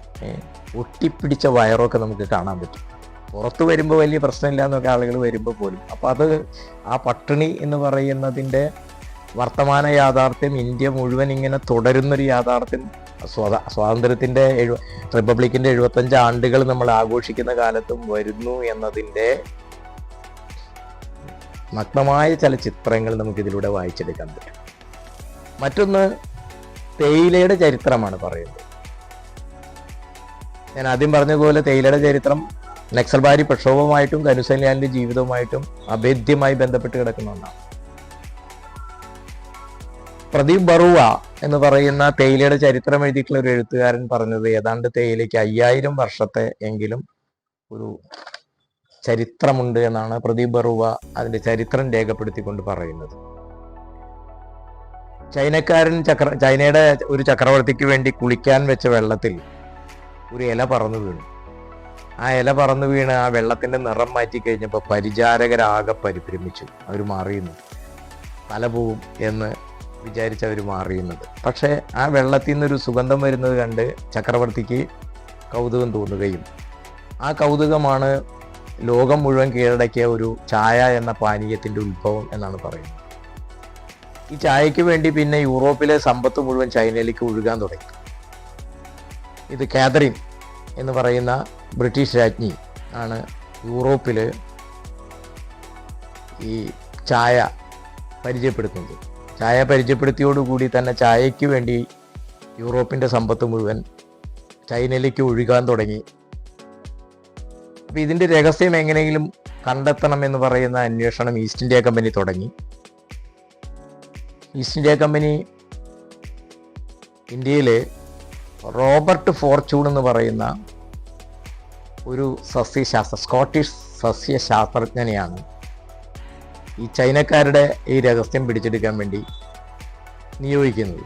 ഒട്ടിപ്പിടിച്ച വയറൊക്കെ നമുക്ക് കാണാൻ പറ്റും. പുറത്ത് വരുമ്പോൾ വലിയ പ്രശ്നമില്ല എന്നൊക്കെ ആളുകൾ വരുമ്പോൾ പോലും. അപ്പം അത് ആ പട്ടിണി എന്ന് പറയുന്നതിൻ്റെ വർത്തമാന യാഥാർത്ഥ്യം ഇന്ത്യ മുഴുവൻ ഇങ്ങനെ തുടരുന്നൊരു യാഥാർത്ഥ്യം സ്വാതന്ത്ര്യത്തിൻ്റെ റിപ്പബ്ലിക്കിൻ്റെ 75 ആണ്ടുകൾ നമ്മൾ ആഘോഷിക്കുന്ന കാലത്തും വരുന്നു എന്നതിൻ്റെ നഗ്നമായ ചില ചിത്രങ്ങൾ നമുക്കിതിലൂടെ വായിച്ചെടുക്കാൻ പറ്റും. മറ്റൊന്ന് തേയിലയുടെ ചരിത്രമാണ് പറയുന്നത്. ഞാൻ ആദ്യം പറഞ്ഞതുപോലെ തേയിലയുടെ ചരിത്രം നക്സൽബാരി പ്രക്ഷോഭവുമായിട്ടും കനുസൈൻലാലിന്റെ ജീവിതവുമായിട്ടും അഭേദ്യമായി ബന്ധപ്പെട്ട് കിടക്കുന്ന ഒന്നാണ്. പ്രദീപ് ബറുവ എന്ന് പറയുന്ന തേയിലയുടെ ചരിത്രം എഴുതിയിട്ടുള്ള ഒരു എഴുത്തുകാരൻ പറഞ്ഞത് ഏതാണ്ട് തേയിലയ്ക്ക് 5000 വർഷത്തെ എങ്കിലും ഒരു ചരിത്രമുണ്ട് എന്നാണ് പ്രദീപ് ബറുവ അതിന്റെ ചരിത്രം രേഖപ്പെടുത്തിക്കൊണ്ട് പറയുന്നത്. ചൈനയുടെ ഒരു ചക്രവർത്തിക്ക് വേണ്ടി കുളിക്കാൻ വെച്ച വെള്ളത്തിൽ ഒരു ഇല പറന്നു വീണു. ആ ഇല പറന്നു വീണ് ആ വെള്ളത്തിന്റെ നിറം മാറ്റി കഴിഞ്ഞപ്പോൾ പരിചാരകരാകെ പരിഭ്രമിച്ചു. അവർ മാറിയുന്നു, തല പോവും എന്ന് വിചാരിച്ചവർ മാറിയുന്നത്. പക്ഷേ ആ വെള്ളത്തിൽ നിന്നൊരു സുഗന്ധം വരുന്നത് കണ്ട് ചക്രവർത്തിക്ക് കൗതുകം തോന്നുകയും ആ കൗതുകമാണ് ലോകം മുഴുവൻ കീഴടക്കിയ ഒരു ചായ എന്ന പാനീയത്തിന്റെ ഉത്ഭവം എന്നാണ് പറയുന്നത്. ഈ ചായയ്ക്ക് വേണ്ടി പിന്നെ യൂറോപ്പിലെ സമ്പത്ത് മുഴുവൻ ചൈനയിലേക്ക് ഒഴുകാൻ തുടങ്ങി. ഇത് കാതറിൻ എന്ന് പറയുന്ന ബ്രിട്ടീഷ് രാജ്ഞി ആണ് യൂറോപ്പിൽ ഈ ചായ പരിചയപ്പെടുത്തുന്നത്. ചായ പരിചയപ്പെടുത്തിയോടുകൂടി തന്നെ ചായയ്ക്ക് വേണ്ടി യൂറോപ്പിൻ്റെ സമ്പത്ത് മുഴുവൻ ചൈനയിലേക്ക് ഒഴുകാൻ തുടങ്ങി. അപ്പോൾ ഇതിൻ്റെ രഹസ്യം എങ്ങനെയെങ്കിലും കണ്ടെത്തണം എന്ന് പറയുന്ന അന്വേഷണം ഈസ്റ്റ് ഇന്ത്യ കമ്പനി തുടങ്ങി. ഈസ്റ്റ് ഇന്ത്യ കമ്പനി ഇന്ത്യയിൽ റോബർട്ട് ഫോർച്യൂൺ എന്ന് പറയുന്ന ഒരു സ്കോട്ടിഷ് സസ്യശാസ്ത്രജ്ഞനെയാണ് ഈ ചൈനക്കാരുടെ ഈ രഹസ്യം പിടിച്ചെടുക്കാൻ വേണ്ടി നിയോഗിക്കുന്നത്.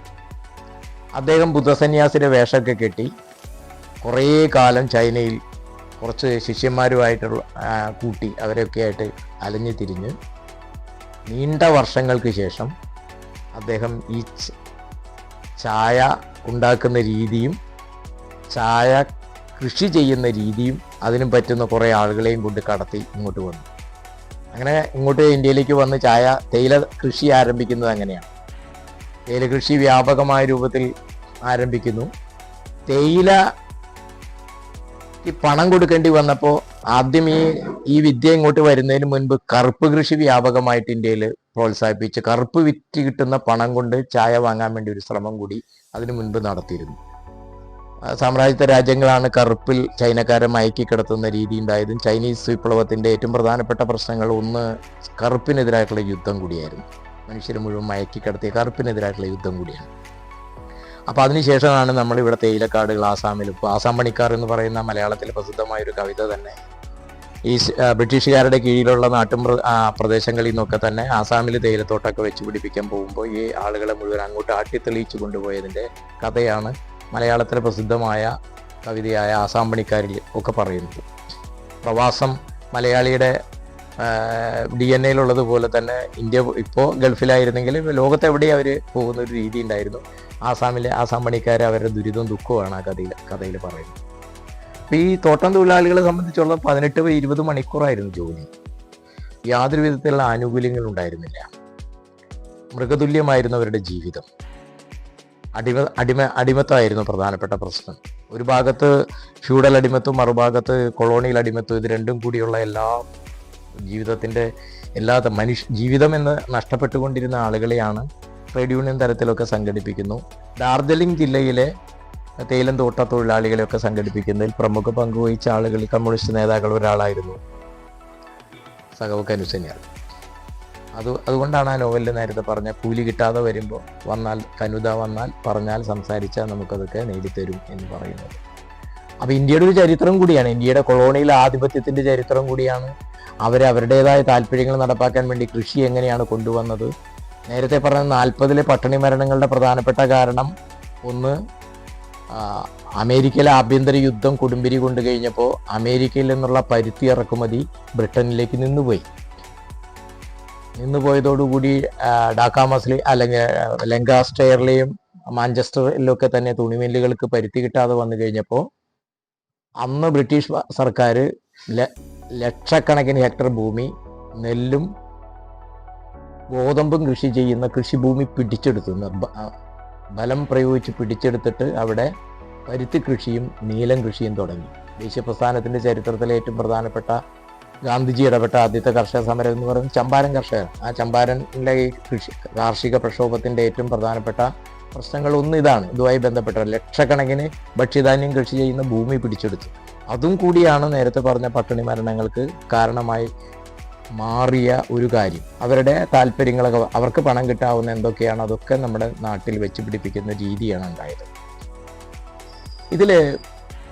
അദ്ദേഹം ബുദ്ധസന്യാസിയുടെ വേഷമൊക്കെ കെട്ടി കുറേ കാലം ചൈനയിൽ കുറച്ച് ശിഷ്യന്മാരുമായിട്ടുള്ള കൂട്ടി അവരൊക്കെ ആയിട്ട് അലഞ്ഞു തിരിഞ്ഞ് നീണ്ട വർഷങ്ങൾക്ക് ശേഷം അദ്ദേഹം ഈ ചായ ഉണ്ടാക്കുന്ന രീതിയും ചായ കൃഷി ചെയ്യുന്ന രീതിയും അതിനും പറ്റുന്ന കുറേ ആളുകളെയും കൊണ്ട് കടത്തി ഇങ്ങോട്ട് വന്നു. അങ്ങനെ ഇങ്ങോട്ട് ഇന്ത്യയിലേക്ക് വന്ന് തേയില കൃഷി ആരംഭിക്കുന്നത് അങ്ങനെയാണ്. തേയില കൃഷി വ്യാപകമായ രൂപത്തിൽ ആരംഭിക്കുന്നു. തേയില പണം കൊടുക്കേണ്ടി വന്നപ്പോൾ ആദ്യം ഈ വിദ്യ ഇങ്ങോട്ട് വരുന്നതിന് മുൻപ് കറുപ്പ് കൃഷി വ്യാപകമായിട്ട് ഇന്ത്യയിൽ പ്രോത്സാഹിപ്പിച്ച് കറുപ്പ് വിറ്റ് കിട്ടുന്ന പണം കൊണ്ട് ചായ വാങ്ങാൻ വേണ്ടി ഒരു ശ്രമം കൂടി അതിനു മുൻപ് നടത്തിയിരുന്നു. സാമ്രാജ്യത്വ രാജ്യങ്ങളാണ് കറുപ്പിൽ ചൈനക്കാരെ മയക്കി കിടത്തുന്ന രീതി ഉണ്ടായതും. ചൈനീസ് വിപ്ലവത്തിൻ്റെ ഏറ്റവും പ്രധാനപ്പെട്ട പ്രശ്നങ്ങൾ ഒന്ന് കറുപ്പിനെതിരായിട്ടുള്ള യുദ്ധം കൂടിയായിരുന്നു. മനുഷ്യരെ മുഴുവൻ മയക്കി കിടത്തിയ കറുപ്പിനെതിരായിട്ടുള്ള യുദ്ധം കൂടിയാണ്. അപ്പോൾ അതിനുശേഷമാണ് നമ്മളിവിടെ തേയിലക്കാടുകൾ ആസാമിൽ, ഇപ്പോൾ ആസാം പണിക്കാർ എന്ന് പറയുന്ന മലയാളത്തിലെ പ്രസിദ്ധമായൊരു കവിത തന്നെ ഈ ബ്രിട്ടീഷുകാരുടെ കീഴിലുള്ള പ്രദേശങ്ങളിൽ നിന്നൊക്കെ തന്നെ ആസാമിൽ തേയിലത്തോട്ടമൊക്കെ വെച്ച് പിടിപ്പിക്കാൻ പോകുമ്പോൾ ഈ ആളുകളെ മുഴുവൻ അങ്ങോട്ട് ആട്ടിത്തെളിയിച്ച് കൊണ്ടുപോയതിൻ്റെ കഥയാണ് മലയാളത്തിലെ പ്രസിദ്ധമായ കവിതയായ ആസാം പണിക്കാരിൽ ഒക്കെ പറയുന്നത്. പ്രവാസം മലയാളിയുടെ DNA ഉള്ളതുപോലെ തന്നെ ഇന്ത്യ ഇപ്പോൾ ഗൾഫിലായിരുന്നെങ്കിൽ ലോകത്തെവിടെയും അവർ പോകുന്ന ഒരു രീതി ഉണ്ടായിരുന്നു. ആസാം പണിക്കാർ അവരുടെ ദുരിതവും ദുഃഖവുമാണ് ആ കഥയിൽ പറയുന്നത്. അപ്പോൾ ഈ തോട്ടം തൊഴിലാളികളെ സംബന്ധിച്ചുള്ള 18-20 മണിക്കൂറായിരുന്നു ജോലി. യാതൊരു വിധത്തിലുള്ള ആനുകൂല്യങ്ങൾ ഉണ്ടായിരുന്നില്ല. മൃഗതുല്യമായിരുന്നു അവരുടെ ജീവിതം. അടിമത്തമായിരുന്നു പ്രധാനപ്പെട്ട പ്രശ്നം. ഒരു ഭാഗത്ത് ഫ്യൂഡൽ അടിമത്തും മറുഭാഗത്ത് കൊളോണിയൽ അടിമത്തും, ഇത് രണ്ടും കൂടിയുള്ള എല്ലാ ജീവിതത്തിൻ്റെ ജീവിതം എന്ന് നഷ്ടപ്പെട്ടുകൊണ്ടിരുന്ന ആളുകളെയാണ് ട്രേഡ് യൂണിയൻ തരത്തിലൊക്കെ സംഘടിപ്പിക്കുന്നു. ഡാർജിലിംഗ് ജില്ലയിലെ തേയിലം തോട്ട തൊഴിലാളികളെയൊക്കെ സംഘടിപ്പിക്കുന്നതിൽ പ്രമുഖ പങ്കുവഹിച്ച ആളുകൾ കമ്മ്യൂണിസ്റ്റ് നേതാക്കൾ ഒരാളായിരുന്നു സഖാവ് കനുസന്യാൽ. അതുകൊണ്ടാണ് ആ നോവലിൽ നേരത്തെ പറഞ്ഞ കൂലി കിട്ടാതെ വരുമ്പോൾ കനുത വന്നാൽ പറഞ്ഞാൽ സംസാരിച്ചാൽ നമുക്കതൊക്കെ നേടിത്തരും എന്ന് പറയുന്നത്. അപ്പോൾ ഇന്ത്യയുടെ ഒരു ചരിത്രം കൂടിയാണ്, ഇന്ത്യയുടെ കൊളോണിയൽ ആധിപത്യത്തിൻ്റെ ചരിത്രം കൂടിയാണ്. അവരുടേതായ താല്പര്യങ്ങൾ നടപ്പാക്കാൻ വേണ്ടി കൃഷി എങ്ങനെയാണ് കൊണ്ടുവന്നത്. നേരത്തെ പറഞ്ഞ 40-ലെ പട്ടിണി മരണങ്ങളുടെ പ്രധാനപ്പെട്ട കാരണം ഒന്ന് അമേരിക്കയിലെ ആഭ്യന്തര യുദ്ധം കൊടുമ്പിരി കൊണ്ടു കഴിഞ്ഞപ്പോൾ അമേരിക്കയിൽ നിന്നുള്ള പരുത്തി ഇറക്കുമതി ബ്രിട്ടനിലേക്ക് നിന്നുപോയതോടുകൂടി ഡാക്ക മസ്ലി അല്ലെങ്കിൽ ലങ്കാസ്റ്ററിലെയും മാഞ്ചസ്റ്ററിലൊക്കെ തന്നെ തുണിമില്ലുകൾക്ക് പരുത്തി കിട്ടാതെ വന്നു കഴിഞ്ഞപ്പോൾ അന്ന് ബ്രിട്ടീഷ് സർക്കാർ ലക്ഷക്കണക്കിന് ഹെക്ടർ ഭൂമി നെല്ലും ഗോതമ്പും കൃഷി ചെയ്യുന്ന കൃഷിഭൂമി ബലം പ്രയോഗിച്ച് പിടിച്ചെടുത്തിട്ട് അവിടെ പരുത്തി കൃഷിയും നീലം കൃഷിയും തുടങ്ങി. ദേശീയ പ്രസ്ഥാനത്തിൻ്റെ ചരിത്രത്തിലെ ഏറ്റവും പ്രധാനപ്പെട്ട ഗാന്ധിജി ഇടപെട്ട ആദ്യത്തെ കർഷക സമരം എന്ന് പറയുന്നത് ചമ്പാരൻ കർഷകർ. ആ ചമ്പാരനിലെ ഈ കാർഷിക പ്രക്ഷോഭത്തിൻ്റെ ഏറ്റവും പ്രധാനപ്പെട്ട പ്രശ്നങ്ങൾ ഒന്ന് ഇതാണ്. ഇതുമായി ബന്ധപ്പെട്ട ലക്ഷക്കണക്കിന് ഭക്ഷ്യധാന്യം കൃഷി ചെയ്യുന്ന ഭൂമി പിടിച്ചെടുത്തു. അതും കൂടിയാണ് നേരത്തെ പറഞ്ഞ പട്ടിണി മരണങ്ങൾക്ക് കാരണമായി മാറിയ ഒരു കാര്യം. അവരുടെ താല്പര്യങ്ങളൊക്കെ, അവർക്ക് പണം കിട്ടാവുന്ന എന്തൊക്കെയാണ് അതൊക്കെ നമ്മുടെ നാട്ടിൽ വെച്ച് പിടിപ്പിക്കുന്ന രീതിയാണ് ഉണ്ടായത്. ഇതിൽ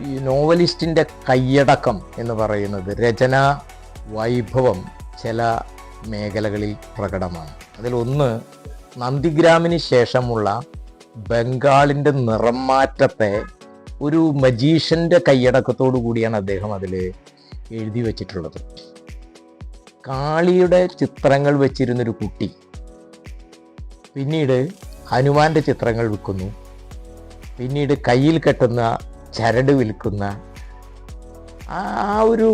ഈ നോവലിസ്റ്റിൻ്റെ കയ്യടക്കം എന്ന് പറയുന്നത് രചനാ വൈഭവം ചില മേഖലകളിൽ പ്രകടമാണ്. അതിലൊന്ന് നന്ദിഗ്രാമിന് ശേഷമുള്ള ബംഗാളിൻ്റെ നിറം മാറ്റത്തെ ഒരു മജീഷ്യൻ്റെ കയ്യടക്കത്തോടു കൂടിയാണ് അദ്ദേഹം അതിൽ എഴുതി വച്ചിട്ടുള്ളത്. കാളിയുടെ ചിത്രങ്ങൾ വെച്ചിരുന്നൊരു കുട്ടി പിന്നീട് ഹനുമാന്റെ ചിത്രങ്ങൾ വിൽക്കുന്നു, പിന്നീട് കയ്യിൽ കെട്ടുന്ന ചരട് വിൽക്കുന്ന ആ ഒരു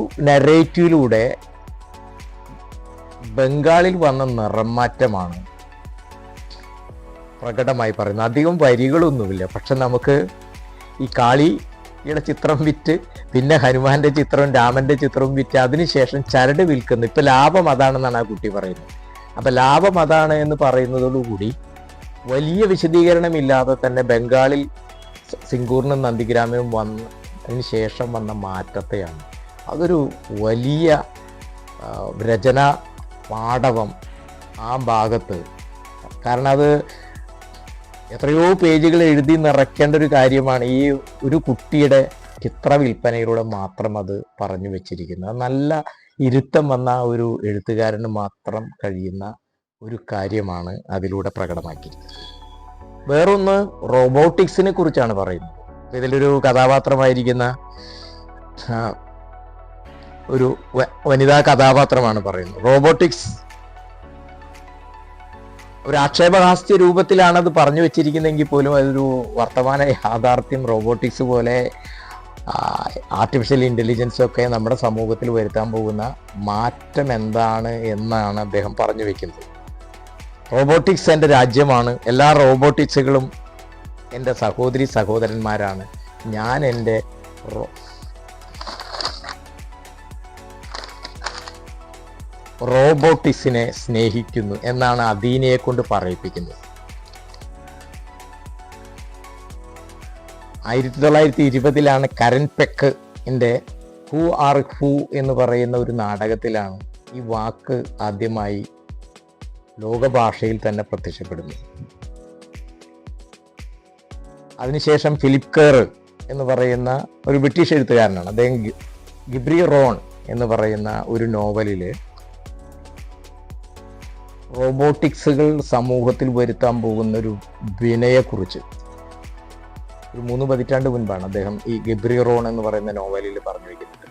പ്രകടമായി പറയുന്നു. അധികം വരികളൊന്നുമില്ല, പക്ഷെ നമുക്ക് ഈ കാളിയുടെ ചിത്രം വിറ്റ്, പിന്നെ ഹനുമാന്റെ ചിത്രവും രാമന്റെ ചിത്രവും വിറ്റ്, അതിനുശേഷം ചരട് വിൽക്കുന്നു. ഇപ്പൊ ലാഭം അതാണെന്നാണ് ആ കുട്ടി പറയുന്നത്. അപ്പൊ ലാഭം അതാണ് എന്ന് പറയുന്നതോടുകൂടി വലിയ വിശദീകരണമില്ലാതെ തന്നെ ബംഗാളിൽ സിംഗൂറിനും നന്ദിഗ്രാമവും അതിന് ശേഷം വന്ന മാറ്റത്തെയാണ്. അതൊരു വലിയ രചന പാടവം ആ ഭാഗത്ത്. കാരണം അത് എത്രയോ പേജുകൾ എഴുതി നിറയ്ക്കേണ്ട ഒരു കാര്യമാണ്. ഈ ഒരു കുട്ടിയുടെ ചിത്ര വിൽപ്പനയിലൂടെ മാത്രം അത് പറഞ്ഞു വെച്ചിരിക്കുന്നത്. നല്ല ഇരുത്തം വന്ന ഒരു എഴുത്തുകാരന് മാത്രം കഴിയുന്ന ഒരു കാര്യമാണ് അതിലൂടെ പ്രകടമാക്കിയിരിക്കുന്നത്. വേറൊന്ന് റോബോട്ടിക്സിനെ കുറിച്ചാണ് പറയുന്നത്. ഇതിലൊരു കഥാപാത്രമായിരിക്കുന്ന ഒരു വനിതാ കഥാപാത്രമാണ് പറയുന്നത്. റോബോട്ടിക്സ് ഒരു ആക്ഷേപഹാസ്യ രൂപത്തിലാണ് അത് പറഞ്ഞു വെച്ചിരിക്കുന്നതെങ്കിൽ പോലും അതൊരു വർത്തമാന യാഥാർത്ഥ്യം. റോബോട്ടിക്സ് പോലെ ആർട്ടിഫിഷ്യൽ ഇൻ്റലിജൻസ് ഒക്കെ നമ്മുടെ സമൂഹത്തിൽ വരുത്താൻ പോകുന്ന മാറ്റം എന്താണ് എന്നാണ് അദ്ദേഹം പറഞ്ഞു വെക്കുന്നത്. റോബോട്ടിക്സ് എൻ്റെ രാജ്യമാണ്, എല്ലാ റോബോട്ടിക്സുകളും എൻ്റെ സഹോദരി സഹോദരന്മാരാണ്, ഞാൻ എൻ്റെ റോബോട്ടിക്സിനെ സ്നേഹിക്കുന്നു എന്നാണ് അദീനയെ കൊണ്ട് പറയിപ്പിക്കുന്നത്. 1920 കരൺ പെക്കിൻ്റെ ഹൂ ആർ ഹൂ എന്ന് പറയുന്ന ഒരു നാടകത്തിലാണ് ഈ വാക്ക് ആദ്യമായി ലോകഭാഷയിൽ തന്നെ പ്രത്യക്ഷപ്പെടുന്നത്. അതിനുശേഷം ഫിലിപ്പ് കേർ എന്ന് പറയുന്ന ഒരു ബ്രിട്ടീഷ് എഴുത്തുകാരനാണ്. അദ്ദേഹം ഗിബ്രി റോൺ എന്ന് പറയുന്ന ഒരു നോവലിൽ റോബോട്ടിക്സുകൾ സമൂഹത്തിൽ വരുത്താൻ പോകുന്ന ഒരു വിനയെക്കുറിച്ച് ഒരു 3 പതിറ്റാണ്ട് മുൻപാണ് അദ്ദേഹം ഈ ഗിബ്രി റോൺ എന്ന് പറയുന്ന നോവലിൽ പറഞ്ഞു വയ്ക്കുന്നത്.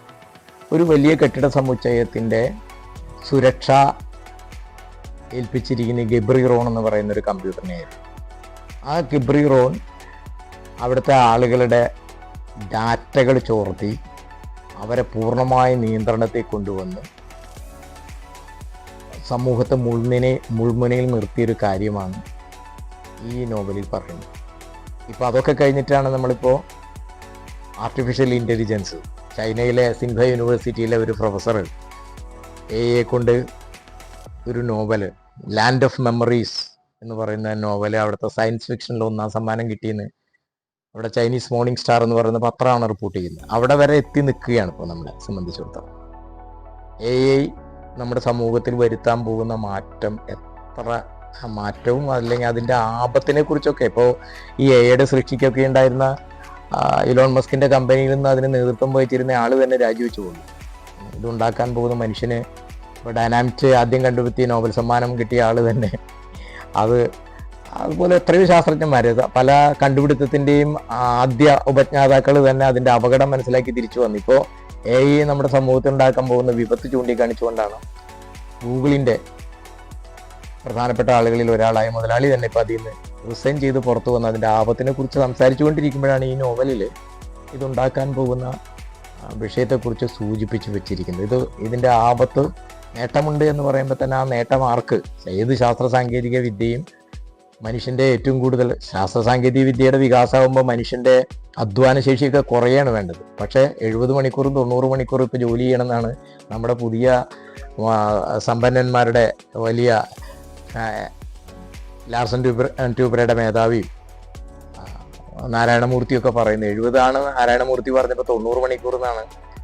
ഒരു വലിയ കെട്ടിട സമുച്ചയത്തിൻ്റെ സുരക്ഷ ഏൽപ്പിച്ചിരിക്കുന്ന ഗിബ്രി റോൺ എന്ന് പറയുന്ന ഒരു കമ്പ്യൂട്ടറിനെയായിരുന്നു. ആ ഗിബ്രി റോൺ അവിടുത്തെ ആളുകളുടെ ഡാറ്റകൾ ചോർത്തി അവരെ പൂർണ്ണമായ നിയന്ത്രണത്തിൽ കൊണ്ടുവന്ന് സമൂഹത്തെ മുൾമുനയിൽ നിർത്തിയൊരു കാര്യമാണ് ഈ നോവലിൽ പറയുന്നത്. ഇപ്പോൾ അതൊക്കെ കഴിഞ്ഞിട്ടാണ് നമ്മളിപ്പോൾ ആർട്ടിഫിഷ്യൽ ഇൻ്റലിജൻസ്, ചൈനയിലെ സിൻഹ യൂണിവേഴ്സിറ്റിയിലെ ഒരു പ്രൊഫസർ എയെ കൊണ്ട് ഒരു നോവല് ലാൻഡ് ഓഫ് മെമ്മറീസ് എന്ന് പറയുന്ന നോവല് അവിടുത്തെ സയൻസ് ഫിക്ഷനിൽ 1ാം സമ്മാനം കിട്ടിയെന്ന് അവിടെ ചൈനീസ് മോർണിംഗ് സ്റ്റാർ എന്ന് പറയുന്ന പത്രമാണ് റിപ്പോർട്ട് ചെയ്യുന്നത്. അവിടെ വരെ എത്തി നിൽക്കുകയാണ് ഇപ്പോൾ നമ്മളെ സംബന്ധിച്ചിടത്തോളം. AI നമ്മുടെ സമൂഹത്തിൽ വരുത്താൻ പോകുന്ന മാറ്റം, എത്ര മാറ്റവും അല്ലെങ്കിൽ അതിൻ്റെ ആപത്തിനെ കുറിച്ചൊക്കെ. ഇപ്പോൾ ഈ AI സൃഷ്ടിക്കൊക്കെ ഉണ്ടായിരുന്ന ഇലോൺ മസ്കിൻ്റെ കമ്പനിയിൽ നിന്ന് അതിന് നേതൃത്വം വഹിച്ചിരുന്ന ആൾ തന്നെ രാജിവെച്ചു പോകുന്നു. ഇതുണ്ടാക്കാൻ പോകുന്ന മനുഷ്യന് ഇപ്പോൾ ഡൈനാമിക്സ് ആദ്യം കണ്ടുപിടിയ നോബൽ സമ്മാനം കിട്ടിയ ആൾ തന്നെ അതുപോലെ എത്രയോ ശാസ്ത്രജ്ഞന്മാർ പല കണ്ടുപിടുത്തത്തിൻ്റെയും ആദ്യ ഉപജ്ഞാതാക്കൾ തന്നെ അതിൻ്റെ അപകടം മനസ്സിലാക്കി തിരിച്ചു വന്നു. ഇപ്പോൾ AI നമ്മുടെ സമൂഹത്തിൽ ഉണ്ടാക്കാൻ പോകുന്ന വിപത്ത് ചൂണ്ടിക്കാണിച്ചുകൊണ്ടാണ് ഗൂഗിളിൻ്റെ പ്രധാനപ്പെട്ട ആളുകളിൽ ഒരാളായ മുതലാളി തന്നെ ഇപ്പോൾ അതിൽ നിന്ന് റിസൈൻ ചെയ്ത് പുറത്തു വന്ന് അതിൻ്റെ ആപത്തിനെ കുറിച്ച് സംസാരിച്ചു കൊണ്ടിരിക്കുമ്പോഴാണ് ഈ നോവലിൽ ഇതുണ്ടാക്കാൻ പോകുന്ന വിഷയത്തെക്കുറിച്ച് സൂചിപ്പിച്ച് വെച്ചിരിക്കുന്നത്. ഇതിൻ്റെ ആപത്ത് നേട്ടമുണ്ട് എന്ന് പറയുമ്പോൾ തന്നെ ആ നേട്ടം ആർക്ക്? ഏത് ശാസ്ത്ര സാങ്കേതിക വിദ്യയും മനുഷ്യൻ്റെ ഏറ്റവും കൂടുതൽ ശാസ്ത്ര സാങ്കേതിക വിദ്യയുടെ വികാസമാകുമ്പോൾ മനുഷ്യൻ്റെ അധ്വാന ശേഷിയൊക്കെ കുറയാണ് വേണ്ടത്. പക്ഷേ 70 മണിക്കൂറും 90 മണിക്കൂറും ഇപ്പോൾ ജോലി ചെയ്യണമെന്നാണ് നമ്മുടെ പുതിയ സമ്പന്നന്മാരുടെ വലിയ ലാർസൻ ട്യൂബ്രയുടെ മേധാവിയും നാരായണമൂർത്തിയൊക്കെ പറയുന്നത്. 70 നാരായണമൂർത്തി പറഞ്ഞപ്പോൾ 90 മണിക്കൂർ എന്നാണ്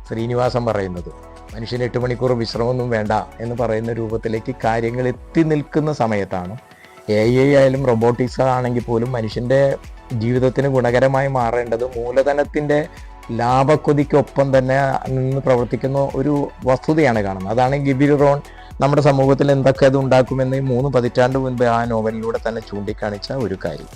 ശ്രീനിവാസൻ പറയുന്നത്. മനുഷ്യന് 8 മണിക്കൂർ വിശ്രമമൊന്നും വേണ്ട എന്ന് പറയുന്ന രൂപത്തിലേക്ക് കാര്യങ്ങൾ എത്തി നിൽക്കുന്ന സമയത്താണ് AI ആയാലും റോബോട്ടിക്സ് ആണെങ്കിൽ പോലും മനുഷ്യൻ്റെ ജീവിതത്തിന് ഗുണകരമായി മാറേണ്ടത് മൂലധനത്തിൻ്റെ ലാഭക്കൊതിക്കൊപ്പം തന്നെ നിന്ന് പ്രവർത്തിക്കുന്ന ഒരു വസ്തുതയാണ് കാണുന്നത്. അതാണ് ഗിബ്രി റോൺ നമ്മുടെ സമൂഹത്തിൽ എന്തൊക്കെ അത് ഉണ്ടാക്കുമെന്ന് 3 പതിറ്റാണ്ട് മുൻപ് ആ നോവലിലൂടെ തന്നെ ചൂണ്ടിക്കാണിച്ച ഒരു കാര്യം.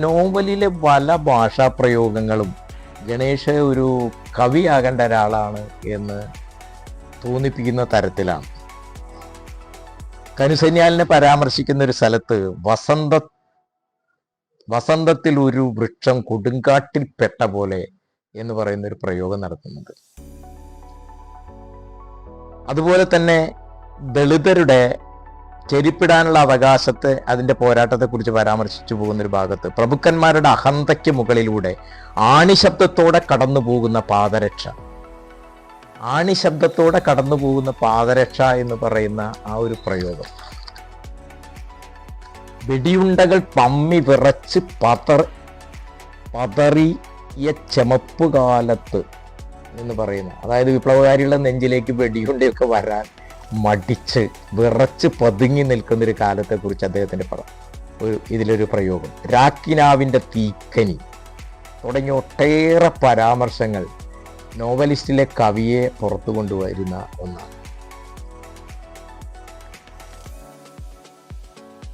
നോവലിലെ പല ഭാഷാ പ്രയോഗങ്ങളും ഗണേഷ് ഒരു കവിയാകേണ്ട ഒരാളാണ് എന്ന് തോന്നിപ്പിക്കുന്ന തരത്തിലാണ്. കനുസന്യാലിനെ പരാമർശിക്കുന്ന ഒരു സ്ഥലത്ത് വസന്തത്തിൽ ഒരു വൃക്ഷം കൊടുങ്കാട്ടിൽ പെട്ട പോലെ എന്ന് പറയുന്ന ഒരു പ്രയോഗം നടത്തുന്നുണ്ട്. അതുപോലെ തന്നെ ദളിതരുടെ ചെരിപ്പിടാനുള്ള അവകാശത്തെ, അതിൻ്റെ പോരാട്ടത്തെക്കുറിച്ച് പരാമർശിച്ചു പോകുന്നൊരു ഭാഗത്ത് പ്രഭുക്കന്മാരുടെ അഹന്തയ്ക്ക് മുകളിലൂടെ ആണിശബ്ദത്തോടെ കടന്നു പോകുന്ന പാദരക്ഷ, ആണിശബ്ദത്തോടെ കടന്നു പോകുന്ന പാദരക്ഷ എന്ന് പറയുന്ന ആ ഒരു പ്രയോഗം, വെടിയുണ്ടകൾ പമ്മി വിറച്ച് പതറിയ ചെമപ്പ് കാലത്ത് എന്ന് പറയുന്ന, അതായത് വിപ്ലവകാരികളുടെ നെഞ്ചിലേക്ക് വെടിയുണ്ടയൊക്കെ വരാൻ മടിച്ച് വിറച്ച് പതുങ്ങി നിൽക്കുന്നൊരു കാലത്തെക്കുറിച്ച് അദ്ദേഹത്തിൻ്റെ ഇതിലൊരു പ്രയോഗം, രാക്കിനാവിൻ്റെ തീക്കനി തുടങ്ങിയ ഒട്ടേറെ പരാമർശങ്ങൾ നോവലിസ്റ്റിലെ കവിയെ പുറത്തു കൊണ്ടുവരുന്ന ഒന്നാണ്.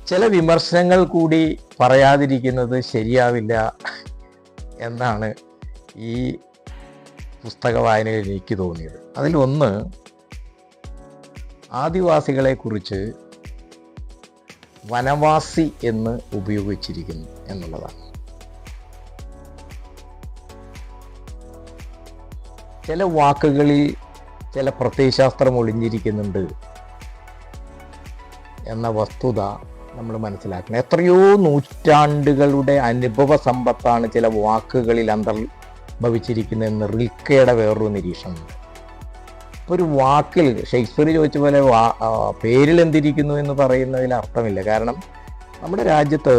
ചില വിമർശനങ്ങൾ കൂടി പറയാതിരിക്കുന്നത് ശരിയാവില്ല എന്നാണ് ഈ പുസ്തക വായനയിൽ എനിക്ക് തോന്നിയത്. അതിലൊന്ന്, ആദിവാസികളെ കുറിച്ച് വനവാസി എന്ന് ഉപയോഗിച്ചിരിക്കുന്നു എന്നുള്ളതാണ്. ചില വാക്കുകളിൽ ചില പ്രത്യയശാസ്ത്രം ഒളിഞ്ഞിരിക്കുന്നുണ്ട് എന്ന വസ്തുത നമ്മൾ മനസ്സിലാക്കണം. എത്രയോ നൂറ്റാണ്ടുകളുടെ അനുഭവ സമ്പത്താണ് ചില വാക്കുകളിൽ അന്തർഭവിച്ചിരിക്കുന്നതെന്ന് റിൽക്കയുടെ വേറൊരു നിരീക്ഷണമുണ്ട്. ഒരു വാക്കിൽ ഷേക്സ്പിയർ ചോദിച്ച പോലെ പേരിൽ എന്തിരിക്കുന്നു എന്ന് പറയുന്നതിൽ അർത്ഥമില്ല. കാരണം നമ്മുടെ രാജ്യത്ത്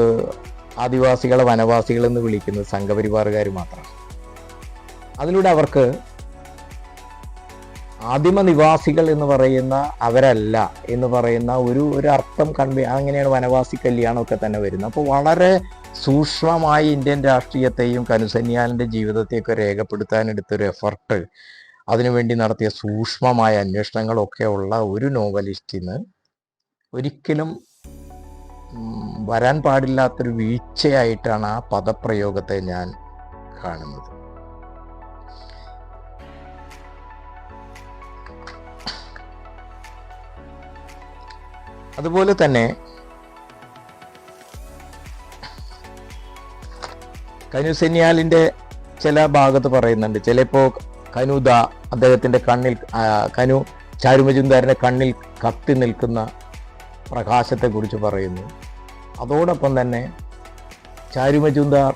ആദിവാസികളെ വനവാസികൾ എന്ന് വിളിക്കുന്നത് സംഘപരിവാറുകാർ മാത്രമാണ്. അതിലൂടെ അവർക്ക് ആദിമ നിവാസികൾ എന്ന് പറയുന്ന അവരല്ല എന്ന് പറയുന്ന ഒരു അർത്ഥം അങ്ങനെയാണ് വനവാസി കല്യാണമൊക്കെ തന്നെ വരുന്നത്. അപ്പോൾ വളരെ സൂക്ഷ്മമായി ഇന്ത്യൻ രാഷ്ട്രീയത്തെയും കനുസന്യാലിൻ്റെ ജീവിതത്തെയൊക്കെ രേഖപ്പെടുത്താൻ എടുത്തൊരു എഫർട്ട്, അതിനുവേണ്ടി നടത്തിയ സൂക്ഷ്മമായ അന്വേഷണങ്ങളൊക്കെ ഉള്ള ഒരു നോവലിസ്റ്റിന് ഒരിക്കലും വരാൻ പാടില്ലാത്തൊരു വീഴ്ചയായിട്ടാണ് ആ പദപ്രയോഗത്തെ ഞാൻ കാണുന്നത്. അതുപോലെ തന്നെ കനുസന്യാലിൻ്റെ ചില ഭാഗത്ത് പറയുന്നുണ്ട്, ചിലപ്പോൾ കനുദ അദ്ദേഹത്തിൻ്റെ കണ്ണിൽ ചാരുമജുംദാറിൻ്റെ കണ്ണിൽ കത്തി നിൽക്കുന്ന പ്രകാശത്തെക്കുറിച്ച് പറയുന്നു. അതോടൊപ്പം തന്നെ ചാരുമജുംദാർ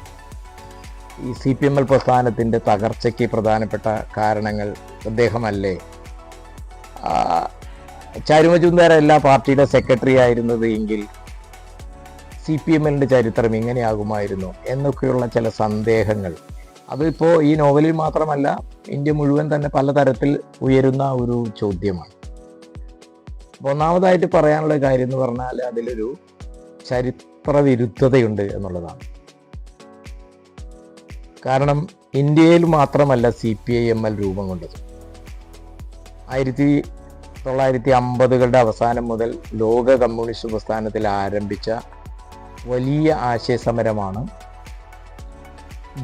ഈ CPML പ്രസ്ഥാനത്തിൻ്റെ തകർച്ചയ്ക്ക് പ്രധാനപ്പെട്ട കാരണങ്ങൾ അദ്ദേഹമല്ലേ, ചാരുമജുംദാർ എല്ലാ പാർട്ടിയുടെ സെക്രട്ടറി ആയിരുന്നത് എങ്കിൽ CPMLൻ്റെ ചരിത്രം ഇങ്ങനെയാകുമായിരുന്നു എന്നൊക്കെയുള്ള ചില സന്ദേഹങ്ങൾ, അതിപ്പോൾ ഈ നോവലിൽ മാത്രമല്ല ഇന്ത്യ മുഴുവൻ തന്നെ പലതരത്തിൽ ഉയരുന്ന ഒരു ചോദ്യമാണ്. അപ്പോൾ ഒന്നാമതായിട്ട് പറയാനുള്ള കാര്യം എന്ന് പറഞ്ഞാൽ അതിലൊരു ചരിത്രവിരുദ്ധതയുണ്ട് എന്നുള്ളതാണ്. കാരണം ഇന്ത്യയിൽ മാത്രമല്ല CPIML രൂപം കൊണ്ടത്. 1950കളുടെ അവസാനം മുതൽ ലോക കമ്മ്യൂണിസ്റ്റ് പ്രസ്ഥാനത്തിൽ ആരംഭിച്ച വലിയ ആശയസമരമാണ്